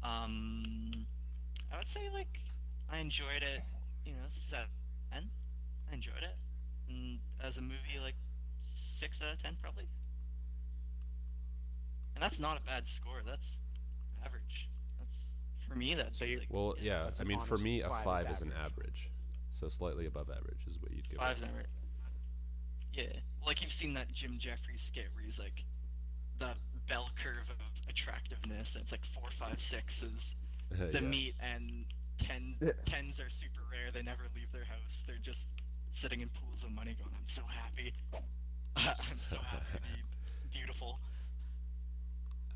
I would say like I enjoyed it. 7. I enjoyed it. And as a movie, like 6 out of 10 probably. And that's not a bad score. That's average. That's for me. That's So you- like, Well, yeah. That's I an mean, for honest me, a 5 is 5 is an average. average. So slightly above average is what you'd give 5's it. average. Yeah, like you've seen that Jim Jeffries skit where he's like the bell curve of attractiveness, and it's like 4, 5, 6 is the Yeah. meat, and 10s are super rare. They never leave their house. They're just sitting in pools of money, going, "I'm so happy. I'm so happy to be beautiful."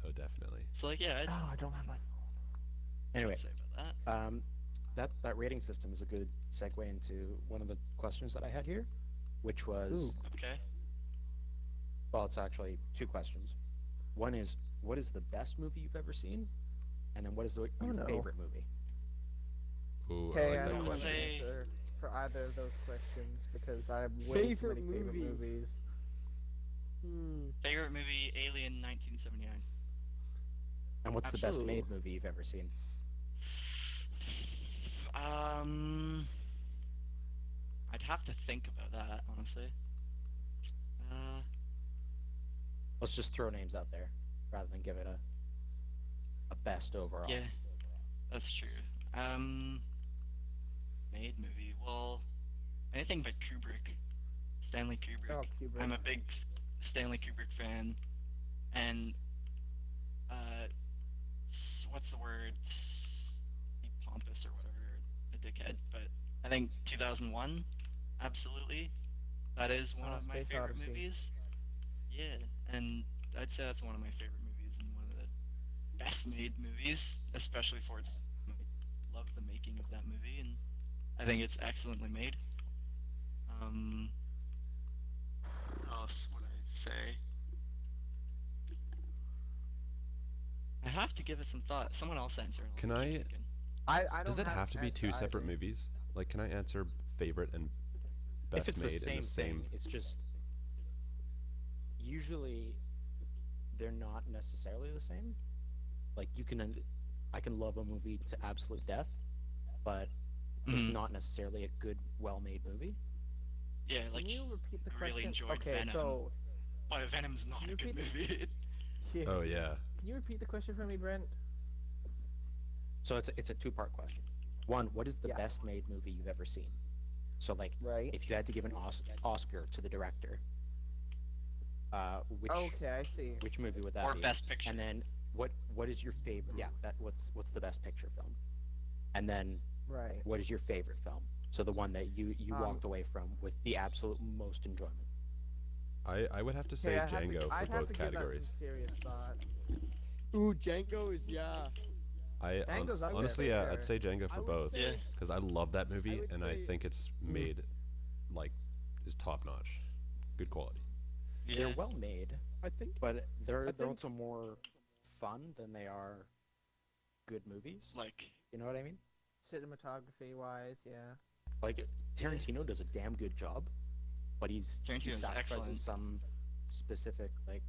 Oh, definitely. So like, yeah, Oh, I don't have my phone. Anyway, I'd say about that. that rating system is a good segue into one of the questions that I had here, which was, Okay. well, it's actually 2 questions. One is, what is the best movie you've ever seen? And then what is your no. favorite movie? Ooh, Okay, I I like don't that have would an question. say- answer for either of those questions because I have way too Favorite many favorite movie. movies. Favorite movie: Alien, 1979. And what's the best Absolutely. made movie you've ever seen? I'd have to think about that honestly. Let's just throw names out there rather than give it a best overall. Yeah, that's true. Made movie. Well, anything but Kubrick. Stanley Kubrick. Oh, Kubrick. I'm a big Stanley Kubrick fan, and what's the word? Be pompous or whatever, a dickhead. But I think 2001, absolutely, that is one Oh, of my Space favorite Odyssey. movies. Yeah, and I'd say that's one of my favorite movies and one of the best made movies, especially for its. Love the making of that movie, and I think it's excellently made. What else would I say? I have to give it some thought. Someone else answer. I'll Can keep I- thinking. I Does don't it have to be answer 2 separate either. movies? Like, can I answer favorite and best If it's made the same in the same? thing, it's just usually they're not necessarily the same. Like I can love a movie to absolute death, but it's Mhm. not necessarily a good, well-made movie. Yeah, like Can you repeat the really question? enjoyed Okay, Venom. so but Venom's not Can a you good repeat movie. yeah, Oh yeah. can you repeat the question for me, Brent? So it's a 2-part question. One, what is the Yeah. best made movie you've ever seen? So like, Right. if you had to give an Oscar to the director, which Okay, I see. which movie would that Or be? best picture. And then what is your favorite? Yeah, what's the best picture film? And then Right. what is your favorite film? So the one that you walked away from with the absolute most enjoyment. I would have to say Okay, Django I'd for have both to give that categories. some serious thought. Ooh, Django is Django's up there Honestly, for yeah, sure. I'd say Django I for would both say- Yeah. because I love that movie would and I say- think it's made like is top notch, good quality. Yeah. They're well made, I think but they're think- also more fun than they are good movies. Like, You know what I mean? Cinematography wise, yeah. Like Tarantino does a damn good job, but he Tarantino's sacrifices excellent. some specific like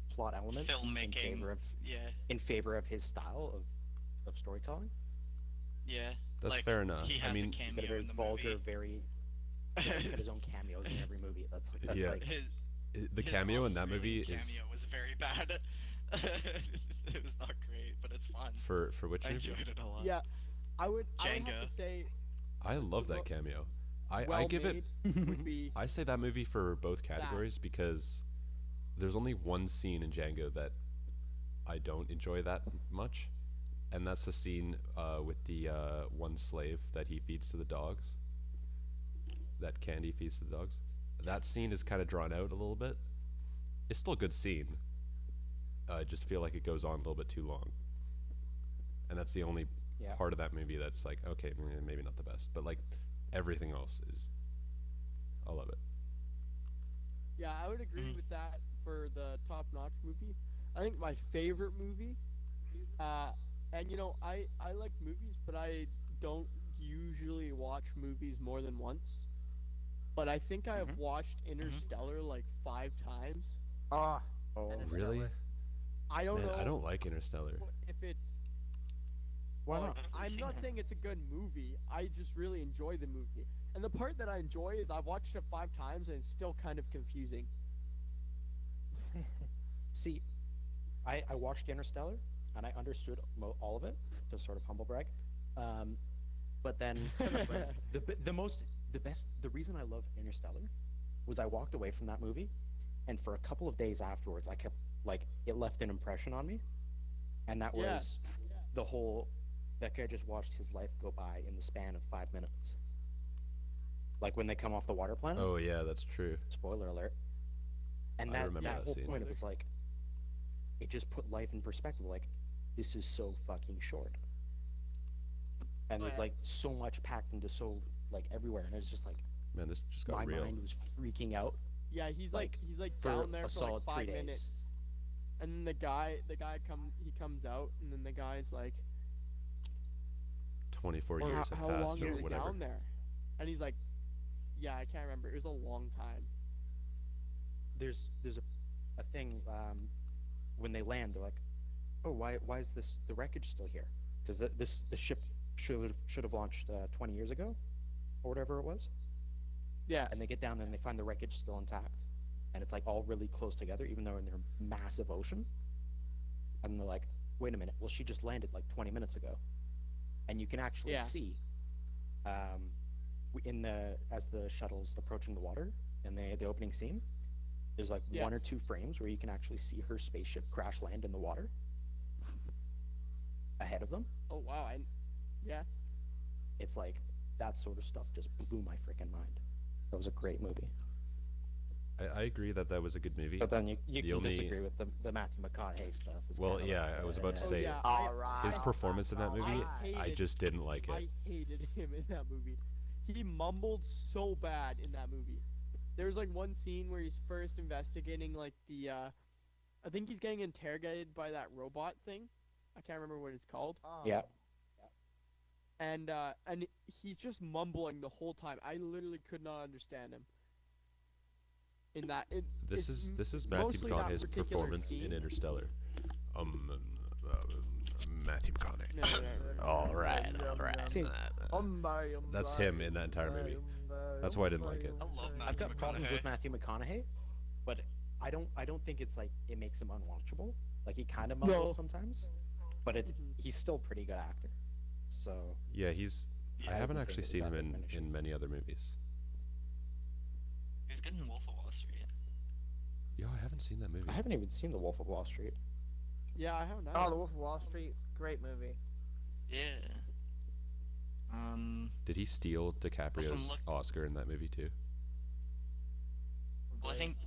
plot elements filmmaking. in favor of his style of storytelling. Yeah. That's Like, fair enough. He has I mean, a cameo He's got a very in the vulgar, movie. very he's got his own cameos in every movie. That's Yeah. like the His cameo in that Australian movie cameo is was very bad. It was not great, but it's fun. for which I movie? enjoyed it a lot. yeah, I would have Django. to say I love that Well- cameo. I well give it. made would be I say that movie for both categories because there's only one scene in Django that I don't enjoy that much, and that's the scene with the one slave that he feeds to the dogs. That Candy feeds to the dogs. That scene is kind of drawn out a little bit. It's still a good scene. I just feel like it goes on a little bit too long, and that's the only Yeah. part of that movie that's like, okay, maybe not the best, but like everything else is. I love it. Yeah, I would agree Mhm. with that for the top-notch movie. I think my favorite movie, and you know, I like movies, but I don't usually watch movies more than once. But I think I have watched Interstellar like 5 times. Oh, oh Really? Interstellar. I don't Man, know I don't like Interstellar. if it's. why well, not? I'm not saying it's a good movie. I just really enjoy the movie. And the part that I enjoy is I've watched it 5 times and it's still kind of confusing. See, I watched Interstellar and I understood all of it, to sort of humble brag. But then the reason I love Interstellar was I walked away from that movie, and for a couple of days afterwards, I kept like it left an impression on me, and that Yeah. was the whole that guy just watched his life go by in the span of 5 minutes. Like when they come off the water planet. Oh yeah, that's true. Spoiler alert. And I that remember that whole scene. point, it was like, it just put life in perspective. Like, this is so fucking short, and there's Yeah. like so much packed into so like everywhere, and it's just like Man, this just my got real. mind was freaking out. Yeah, he's Like, like for down there a for solid like 5 3 days. minutes. And then the guy comes out and then the guy's like, 24 Or years have how passed long or is it whatever. down there? And he's like, yeah, I can't remember. It was a long time. There's a thing when they land, they're like, oh, why is the wreckage still here? Because the ship should have launched 20 years ago, or whatever it was. Yeah. And they get down there and they find the wreckage still intact, and it's like all really close together, even though in their massive ocean. And they're like, wait a minute, well, she just landed like 20 minutes ago, and you can actually Yeah. see, as the shuttle's approaching the water in the opening scene, there's like Yeah. 1 or 2 frames where you can actually see her spaceship crash land in the water ahead of them. Oh wow. Yeah. It's like that sort of stuff just blew my freaking mind. That was a great movie. I agree that that was a good movie. But then you The can only- disagree with the Matthew McConaughey stuff. It's Well, kinda yeah, like, I was about to Oh, say yeah. Alright. his performance in that movie. I hated- just didn't like it. I hated him in that movie. He mumbled so bad in that movie. There's like one scene where he's first investigating like the I think he's getting interrogated by that robot thing. I can't remember what it's called. Oh. Yeah. And he's just mumbling the whole time. I literally could not understand him. In that This it's is Matthew mostly that McConaughey's particular performance in scene. Interstellar. Matthew McConaughey. No, no, no, no. All right. See, That's him in that entire movie. That's why I didn't like it. I love I've got Matthew problems with McConaughey. Matthew McConaughey, but I don't think it's like it makes him unwatchable. Like he kind of No. mumbles sometimes, but Mhm. he's still a pretty good actor. So Yeah, he's I Yeah, haven't think actually it is seen him epic in finishing. many other movies. he was good in Wolf of Wall Street. Yo, I haven't seen that movie. I haven't even seen The Wolf of Wall Street. Yeah, I haven't. Oh, The Wolf of Wall Street, great movie. Yeah. Did he steal DiCaprio's looked- Oscar in that movie too? Well, I think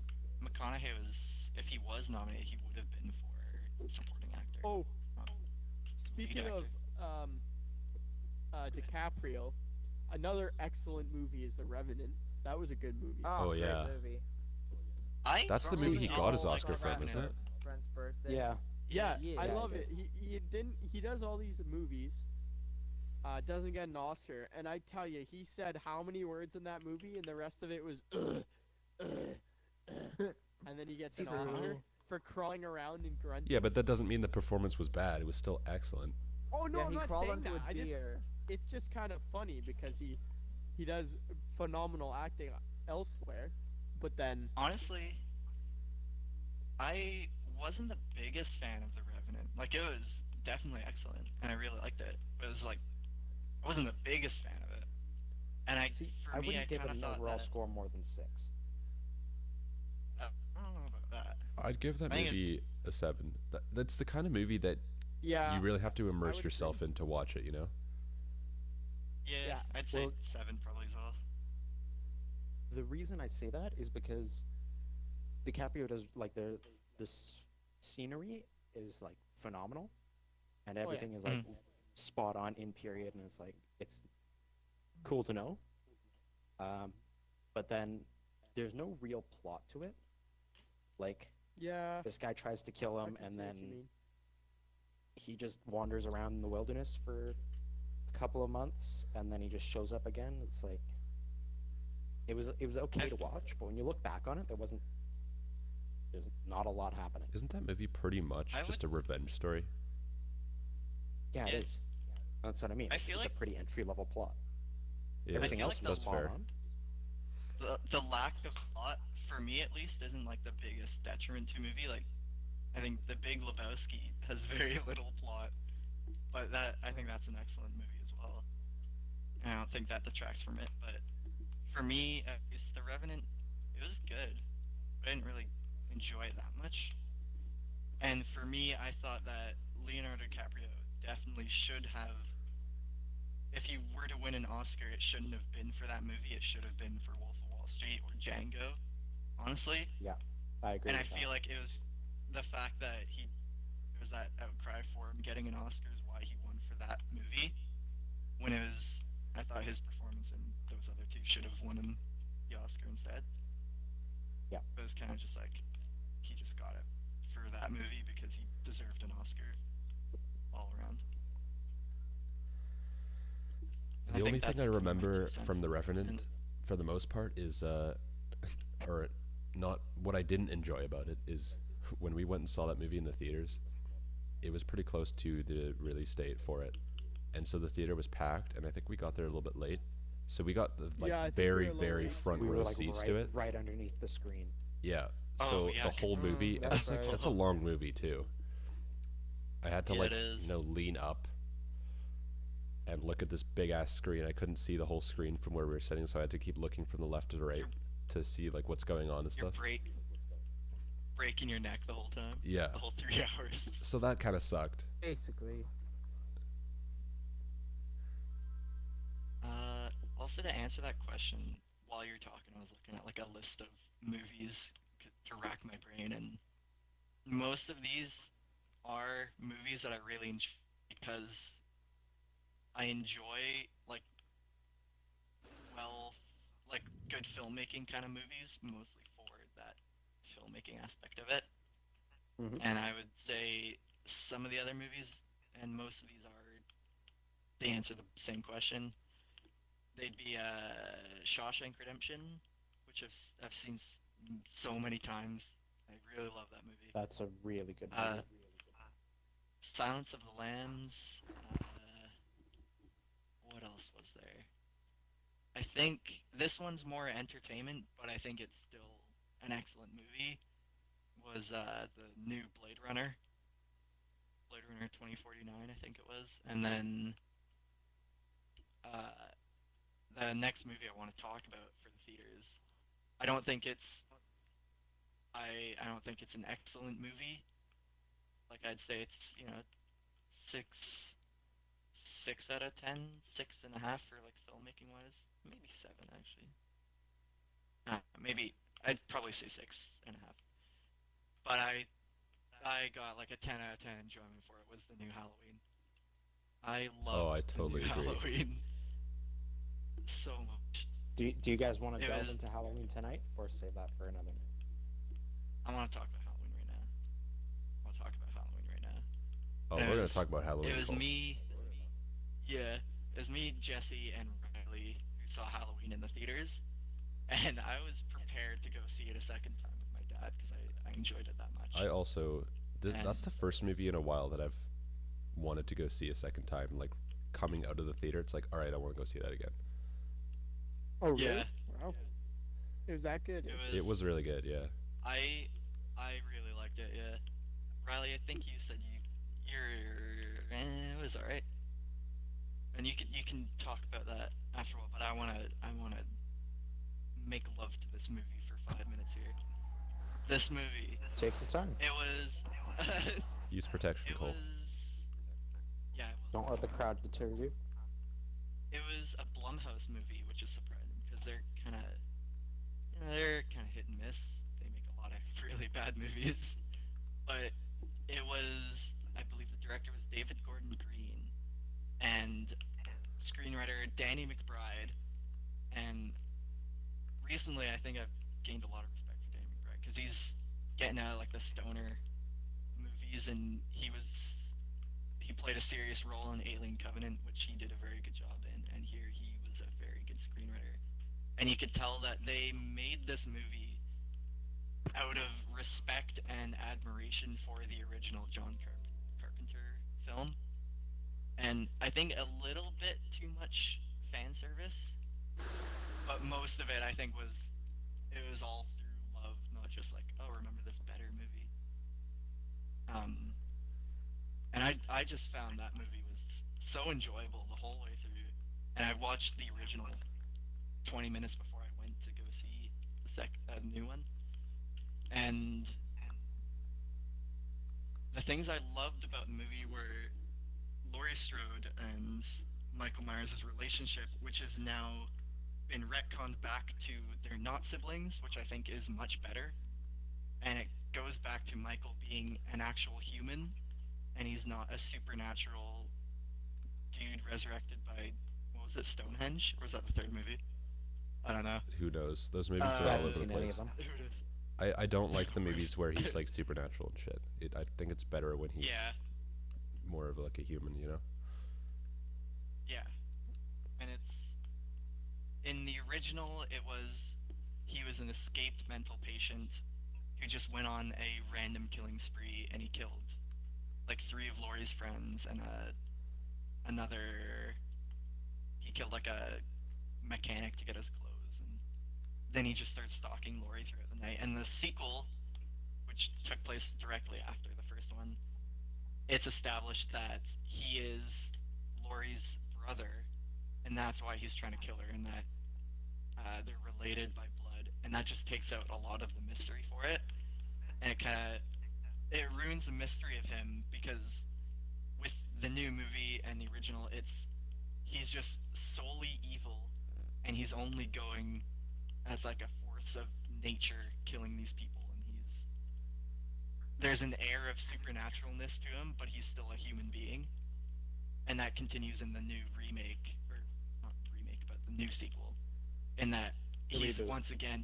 McConaughey was, if he was nominated, he would have been for supporting actor. Oh, Uh, speaking of actor. DiCaprio, another excellent movie is The Revenant. That was a good movie. Oh, great yeah. movie. That's the movie he got his Oscar from, isn't it? Brent's birthday. Yeah. Yeah, Yeah, I yeah, love I it. He does all these movies. Doesn't get an Oscar, and I tell you, he said how many words in that movie, and the rest of it was and then he gets an Oscar True. for crawling around and grunting. Yeah, but that doesn't mean the performance was bad. It was still excellent. Oh no, Yeah, I'm he not crawled saying into that. a deer. It's just kind of funny because he does phenomenal acting elsewhere, but then Honestly, I wasn't the biggest fan of The Revenant. Like, it was definitely excellent, and I really liked it. But it was like, I wasn't the biggest fan of it. And See, for I me, wouldn't I give it kind of an thought overall that, score more than 6. I don't know about that. I'd give that I think it- movie a 7. That's the kind of movie that yeah, you really have to immerse would yourself in to watch it, you know? Yeah, Yeah, I'd say well- 7 probably as well. The reason I say that is because DiCaprio does like this scenery is like phenomenal, and yeah. everything is like spot on in period, and it's cool to know. But then there's no real plot to it. Like yeah. this guy tries to kill I him, can and see what then you mean. he just wanders around in the wilderness for a couple of months, and then he just shows up again. It's like it was okay to watch, but when you look back on it, there's not a lot happening. Isn't that movie pretty much I just a revenge story? Yeah, Yeah. it is. That's what I mean. I It's feel a like- pretty entry level plot. Yeah, Everything feel else like was that's spot fair. on. The lack of plot, for me at least, isn't like the biggest detriment to a movie. Like, I think The Big Lebowski has very little plot, but I think that's an excellent movie as well. And I don't think that detracts from it, but for me, at least The Revenant, it was good, but I didn't really enjoy it that much. And for me, I thought that Leonardo DiCaprio definitely should have, if he were to win an Oscar, it shouldn't have been for that movie. It should have been for Wolf of Wall Street or Django, honestly. I agree. And I with that. feel like it was the fact that there was that outcry for him getting an Oscar is why he won for that movie. When it was, I thought his performance in those other two should have won him the Oscar instead. Yeah. It was kind of just like, he just got it for that movie because he deserved an Oscar all around. And The only think thing I that's my remember 2 from The cents. Revenant, for the most part, is or not what I didn't enjoy about it is when we went and saw that movie in the theaters. It was pretty close to the release date for it, and so the theater was packed, and I think we got there a little bit late, so we got the Yeah, I think we very were a little very late. front we were row like seats right, to it. right underneath the screen. Yeah. Oh, So yeah, the whole movie, and that's that's like right. that's a long movie too. I had to Yeah, like it is. lean up and look at this big ass screen. I couldn't see the whole screen from where we were sitting, so I had to keep looking from the left to the right to see like what's going on and You're stuff. breaking your neck the whole time. Yeah. The whole 3 hours. So that kind of sucked. Basically. Also, to answer that question, while you're talking, I was looking at like a list of movies to rack my brain, and most of these are movies that I really enjoy because I enjoy like good filmmaking kind of movies, mostly for that filmmaking aspect of it. Mhm. And I would say some of the other movies, and most of these they answer the same question. They'd be Shawshank Redemption, which I've seen so many times. I really love that movie. That's a really good Uh, movie. Silence of the Lambs. What else was there? I think this one's more entertainment, but I think it's still an excellent movie. Was the new Blade Runner 2049, I think it was, and then next movie I want to talk about for the theaters. I don't think it's I don't think it's an excellent movie. Like I'd say it's, you know, six out of 10, 6.5 for like filmmaking wise, maybe 7 actually. Maybe I'd probably say 6.5. But I got like a 10 out of 10 enjoyment for it. Was the new Halloween. I loved I totally the new agree. Halloween so much. Do you guys want to It delve was- into Halloween tonight, or save that for another night? I want to talk about Halloween right now. I want to talk about Halloween right now. Oh, It we're gonna was- talk about Halloween. It was Cole. me. Yeah, it was me, Jesse, and Riley who saw Halloween in the theaters, and I was prepared to go see it a second time with my dad because I enjoyed it that much. I also that's And- the first movie in a while that I've wanted to go see a second time. Like coming out of the theater, it's like, all right, I want to go see that again. Oh, really? Yeah. Wow. It was that good? It was really good. Yeah. I really liked it. Yeah, Riley, I think you said it was alright, and you can talk about that after a while. But I wanna make love to this movie for 5 minutes here. This movie, Take your time. it was. Use protection, It Cole. was. Yeah, it was. Don't let the crowd deter you. It was a Blumhouse movie, which is surprising because they're kind of, they're kind of hit and miss. They make a lot of really bad movies, but it was. I believe the director was David Gordon Green, and screenwriter Danny McBride. And recently, I think I've gained a lot of respect for Danny McBride because he's getting out of like the stoner movies, and he played a serious role in Alien Covenant, which he did a very good job in, and here he was a very good screenwriter. And you could tell that they made this movie out of respect and admiration for the original John Carpenter film. And I think a little bit too much fan service, but most of it I think it was all through love, not just like, oh, remember this better movie. And I just found that movie was so enjoyable the whole way through. And I watched the original 20 minutes before I went to go see the new one. And the things I loved about the movie were Laurie Strode and Michael Myers' relationship, which has now been retconned back to they're not siblings, which I think is much better. And it goes back to Michael being an actual human, and he's not a supernatural dude resurrected by, what was it, Stonehenge? Or was that the third movie? I don't know. Who knows? Those movies I are all haven't over the seen any of place. them. I don't like the movies where he's like supernatural and shit. I think it's better when he's Yeah, more of like a human, you know? yeah. And it's in the original he was an escaped mental patient who just went on a random killing spree, and he killed like 3 of Laurie's friends and he killed like a mechanic to get his clothes, and then he just starts stalking Laurie throughout the night. And the sequel, which took place directly after the first one, it's established that he is Laurie's brother, and that's why he's trying to kill her, and that they're related by blood, and that just takes out a lot of the mystery for it, and it ruins the mystery of him, because with the new movie and the original, he's just solely evil, and he's only going as like a force of nature killing these people, and there's an air of supernaturalness to him, but he's still a human being, and that continues in the new remake, or not remake, but the new sequel, in that he's Reboot. once again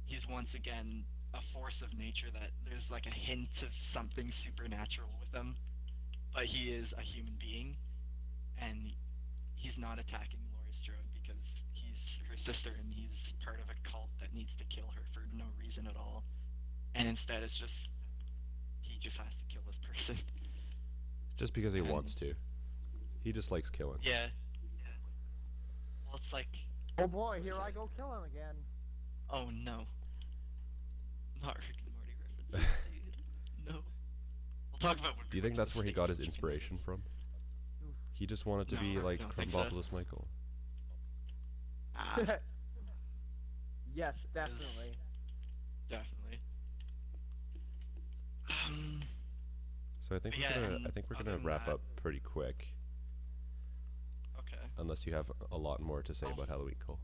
he's once again a force of nature, that there's like a hint of something supernatural with him, but he is a human being, and he's not attacking Laurie Strode because he's her sister and he's part of a cult that needs to kill her for no reason at all, and instead he just has to kill this person. Just because he And- wants to. He just likes killing. Yeah. Well, it's like, Oh boy, here I go kill him again. oh no. Not Rick and Morty reference. No. We'll talk about what Do you think that's where he got his Station inspiration from? Oof. He just wanted to No, be I like don't think so. Krumbopolis Michael. Yes, definitely. Definitely. So I think Yeah, we're and gonna other than wrap that- up pretty quick, Okay. unless you have a lot more to say I'll- about Halloween, Cole.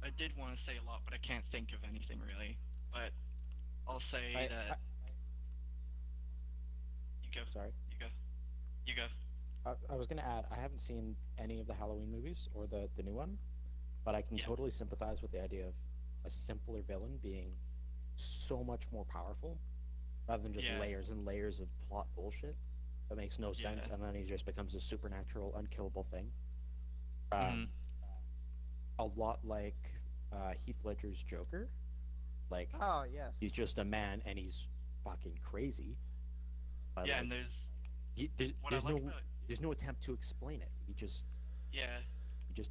I did want to say a lot, but I can't think of anything really. But I'll say that. You go. Sorry. You go. You go. I was gonna add, I haven't seen any of the Halloween movies or the new one, but I can Yeah. totally sympathize with the idea of a simpler villain being so much more powerful, rather than just Yeah. layers and layers of plot bullshit that makes no sense, Yeah. and then he just becomes a supernatural, unkillable thing. Mhm. A lot like Heath Ledger's Joker. Like, Oh yes. he's just a man and he's fucking crazy. But Yeah, like, and there's what there's I like no about there's no attempt to explain it. He just yeah.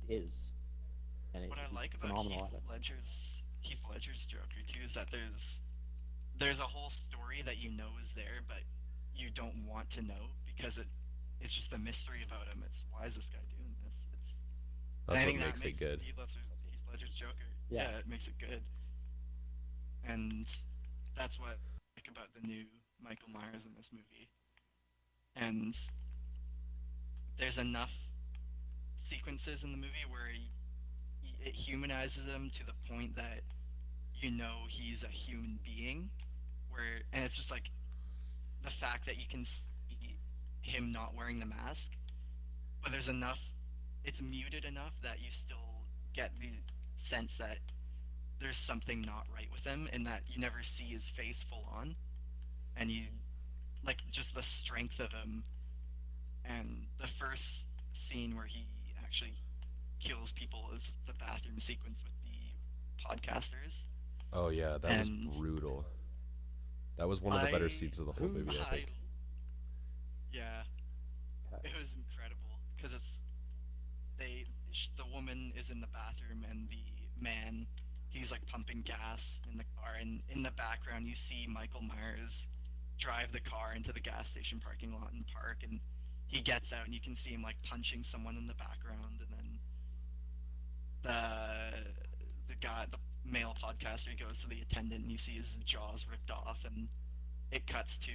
is, and What I he's like about phenomenal at it. Heath Ledger's Joker too is that there's a whole story that you know is there, but you don't want to know because it's just a mystery about him. It's why is this guy doing this? It's That's I what think makes that it good. Heath Ledger's Joker. Yeah. It makes it good. And that's what I like about the new Michael Myers in this movie. And there's enough sequences in the movie where it humanizes him to the point that you know he's a human being. And it's just like the fact that you can see him not wearing the mask, but there's enough. It's muted enough that you still get the sense that there's something not right with him, and that you never see his face full on, and you like just the strength of him. And the first scene where he actually kills people is the bathroom sequence with the podcasters. Oh yeah, that was And- brutal. That was one of the better I- scenes of the whole movie, I think. Yeah, Okay. it was incredible because the woman is in the bathroom and the man, he's like pumping gas in the car, and in the background you see Michael Myers drive the car into the gas station parking lot and park, and he gets out and you can see him like punching someone in the background, and then the male podcaster, he goes to the attendant and you see his jaws ripped off, and it cuts to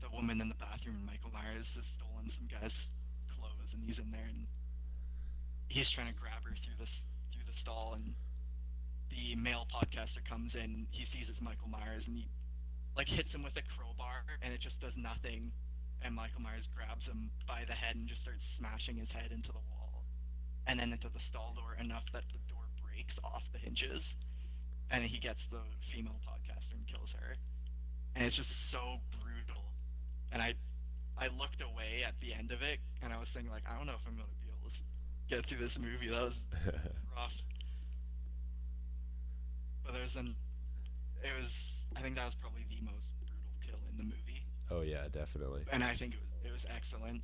the woman in the bathroom, and Michael Myers has stolen some guy's clothes and he's in there and he's trying to grab her through the stall, and the male podcaster comes in, he sees it's Michael Myers, and he like hits him with a crowbar and it just does nothing, and Michael Myers grabs him by the head and just starts smashing his head into the wall and then into the stall door enough that the door breaks off the hinges, and he gets the female podcaster and kills her. And it's just so brutal. And I looked away at the end of it and I was thinking like, I don't know if I'm gonna be able to get through this movie. That was rough. But I think that was probably the most brutal kill in the movie. Oh yeah, definitely. And I think it was excellent.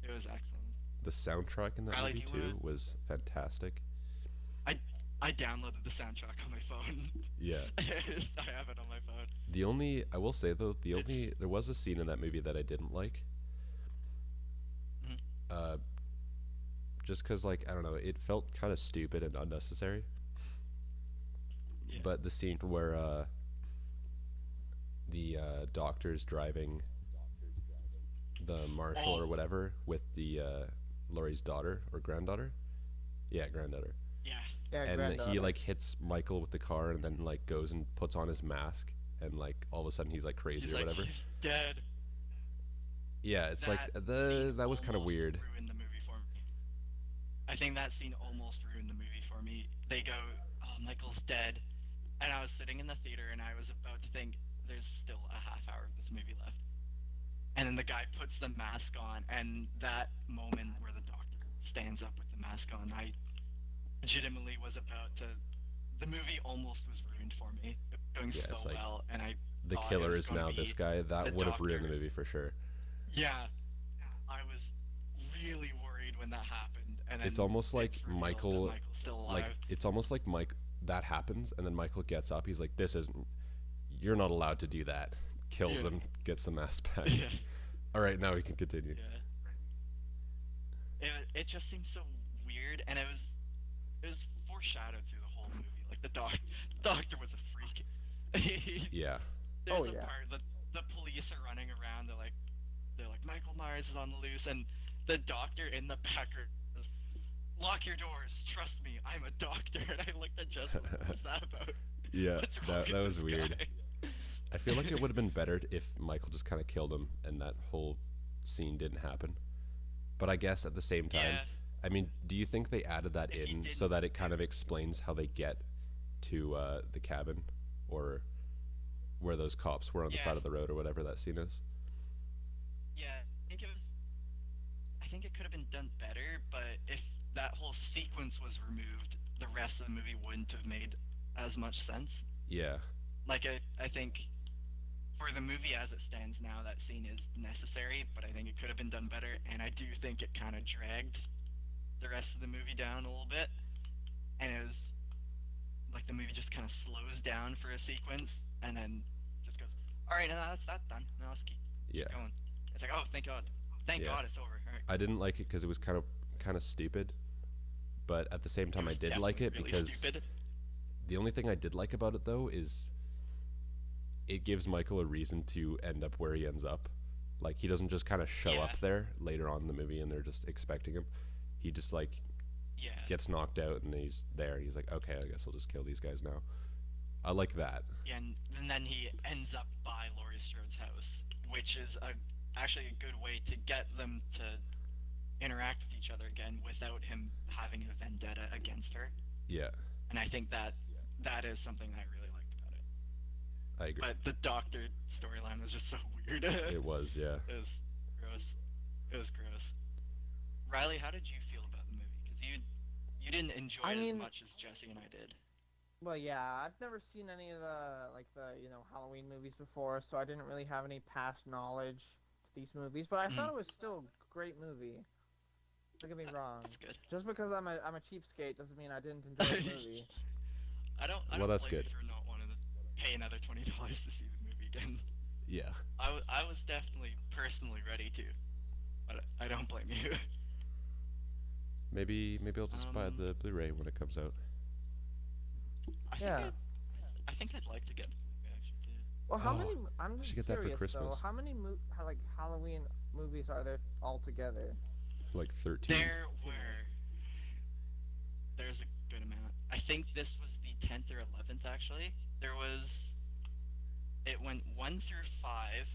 It was excellent. The soundtrack in that Riley, movie do you too was fantastic. I downloaded the soundtrack on my phone. Yeah. I have it on my phone. I will say though, there was a scene in that movie that I didn't like. Mhm. Just cause like, I don't know, it felt kind of stupid and unnecessary. Yeah. But the scene where the doctor's driving the Marshall or Oh. whatever with the Laurie's daughter or granddaughter. Yeah, granddaughter. Yeah. Yeah, And he granddaughter. like hits Michael with the car and then like goes and puts on his mask and like all of a sudden he's like crazy He's or like, whatever. he's dead. Yeah, it's like scene that was kind of almost weird. Ruined the movie for me. I think that scene almost ruined the movie for me. They go, "Oh, Michael's dead," and I was sitting in the theater and I was about to think, "There's still a half hour of this movie left," and then the guy puts the mask on, and that moment where the doctor stands up with the mask on, I legitimately was about to. The movie almost was ruined for me. It was going Yeah, it's so like, well, and I The thought it killer was is gonna now be this guy. That the would have ruined the doctor. movie for sure. Yeah, I was really worried when that happened, and then It's almost like revealed that Michael, Michael's still alive. like it's almost like Mike. That happens, and then Michael gets up. He's like, "This isn't. You're not allowed to do that." Kills Yeah. him, gets the mask back. yeah, All right, now we can continue. yeah. it just seems so weird, and it was foreshadowed through the whole movie. Like the doctor was a freak. Yeah. There's Oh, a yeah. part the police are running around. They're like Michael Myers is on the loose, and the doctor in the background says, "Lock your doors. Trust me, I'm a doctor." And I looked at Justin. What's that about? Yeah, What's wrong that with was this weird. guy? I feel like it would have been better if Michael just kind of killed him and that whole scene didn't happen. But I guess at the same time, Yeah. I mean, do you think they added that If he in didn't- so that it kind of explains how they get to the cabin, or where those cops were on the Yeah. side of the road, or whatever that scene is? Yeah, I think it could have been done better, but if that whole sequence was removed, the rest of the movie wouldn't have made as much sense. Yeah, Like, I think for the movie as it stands now, that scene is necessary, but I think it could have been done better, and I do think it kind of dragged the rest of the movie down a little bit. And it was like the movie just kind of slows down for a sequence, and then just goes, "All right, now that's that done. Now let's keep yeah. going." It's like, "Oh, thank God, thank Yeah. God, it's over." All right. I didn't like it because it was kind of stupid, but at the same time, I was did like it definitely really because stupid. the only thing I did like about it though is it gives Michael a reason to end up where he ends up. Like, he doesn't just kind of show Yeah. up there later on in the movie and they're just expecting him. He just like Yeah, gets knocked out and he's there. He's like, okay, I guess I'll just kill these guys now. I like that. yeah, and then he ends up by Laurie Strode's house, which is actually a good way to get them to interact with each other again without him having a vendetta against her. Yeah, And I think that is something I really liked about it. I agree. But the doctor storyline was just so weird. It was, yeah. It was gross. It was gross. Riley, how did you feel about the movie? Because you didn't enjoy I it mean- as much as Jesse and I did. Well, yeah, I've never seen any of the Halloween movies before, so I didn't really have any past knowledge of these movies. But I thought it was still a great movie. Don't get me wrong. That's good. Just because I'm a cheapskate doesn't mean I didn't enjoy the movie. I don't Well, that's blame good. you for not wanting to pay another $20 to see the movie again. Yeah. I was definitely personally ready to, but I don't blame you. Maybe I'll just buy Um, the Blu-ray when it comes out. Yeah. I think I'd like to get the movie actually too. Well, how Oh, many? I'm just should get that for curious though. Christmas. How many Halloween movies are there altogether? Like 13. There's a good amount. I think this was the 10th or 11th actually. It went 1 through 5.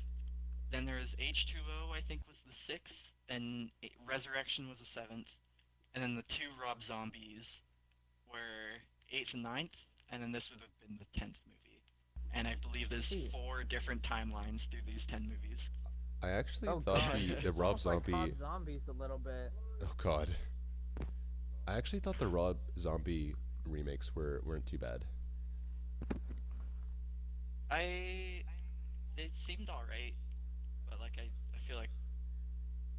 Then there was H2O, I think was the 6th, and Resurrection was the 7th, and then the 2 Rob Zombies were 8th and 9th, and then this would have been the 10th movie. And I believe there's Gee. 4 different timelines through these 10 movies. I actually Oh thought god, the it's Rob almost like Zombie. COD Zombies a little bit. Oh god. I actually thought the Rob Zombie remakes weren't too bad. It seemed alright, but like I feel like,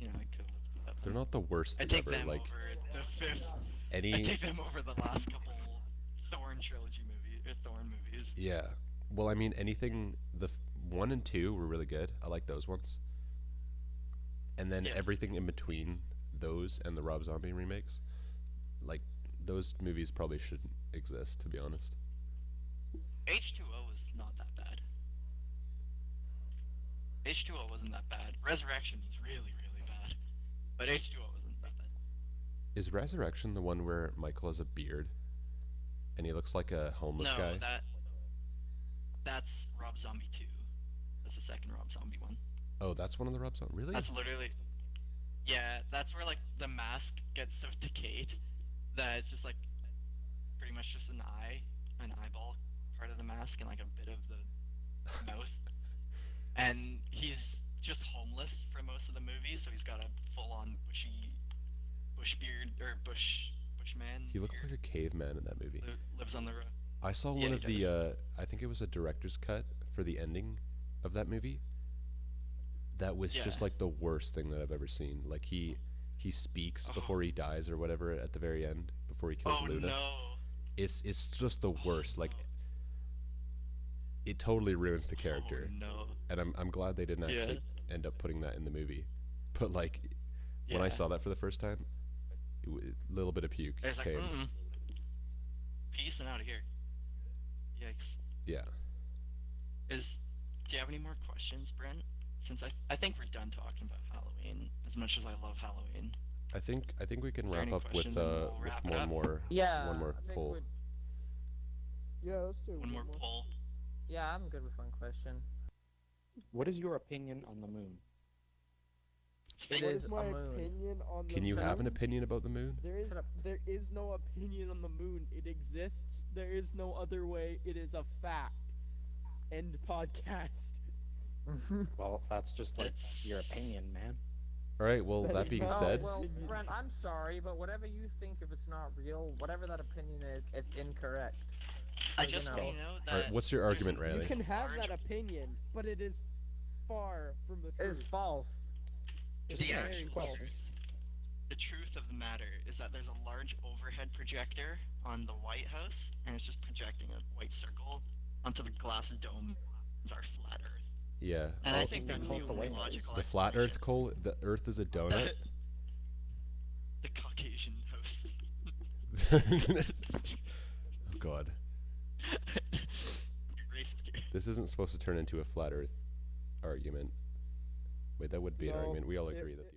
I could have lived without They're them. not the worst I thing take ever. them Like over the 5th. I any. take them over the last couple Thorn trilogy Thorn movies. Yeah. Well, I mean, anything. The 1 and 2 were really good. I like those ones. And then Yeah. everything in between those and the Rob Zombie remakes, like those movies probably shouldn't exist, to be honest. H2O was not that bad. H2O wasn't that bad. Resurrection was really, really bad. But H2O wasn't that bad. Is Resurrection the one where Michael has a beard, and he looks like a homeless No, guy? that's Rob Zombie 2. That's the second Rob Zombie one. Oh, that's one of the Rob Zombie. Really? That's literally. Yeah, that's where like the mask gets so decayed that it's just like pretty much just an eyeball part of the mask and like a bit of the mouth. And he's just homeless for most of the movie, so he's got a full-on bush beard or bushman. He looks like a caveman in that movie. Lives on the road. I saw Yeah, one he of the. does. I think it was a director's cut for the ending of that movie. That was just Yeah. like the worst thing that I've ever seen. Like he speaks Oh. before he dies or whatever at the very end before he kills Oh Lunas. no! It's just the worst. Like it totally ruins the character. Oh, no. And I'm glad they didn't Yeah. actually end up putting that in the movie. But like when I Yeah. saw that for the first time, little bit of puke It's like, came. peace and out of here. Yikes. Yeah. Do you have any more questions, Brent? Since I think we're done talking about Halloween. As much as I love Halloween. I think we can Is there wrap any up with questions and we'll wrap it one up? more Yeah. one more I think poll. we'd- Yeah, let's do One more poll. Yeah, I'm good with one question. What is your opinion on the moon? It's It fake. What is is a my moon. opinion on the Can you moon? have an opinion about the moon? Shut up. There is no opinion on the moon. It exists. There is no other way. It is a fact. End podcast. Well, that's just like your It's- opinion, man. All right. Well, That that is being not- said, well, Opinion. Brent, I'm sorry, but whatever you think, if it's not real, whatever that opinion is, it's incorrect. I you just know. want you to know all that. right, what's your there's argument, an Riley? You can have large- that opinion, but it is far from the It truth. is false. Just The answer actual questions. The truth of the matter is that there's a large overhead projector on the White House, and it's just projecting a white circle onto the glass dome. It's our flat Earth, Yeah. and I Oh, think they that's call the it the only White House. logical. the flat Earth, explanation. Cole. The Earth is a donut. The Caucasian host. Oh God. Racist here. This isn't supposed to turn into a flat Earth argument. Wait, that would be an No, argument. We all it- agree that it- the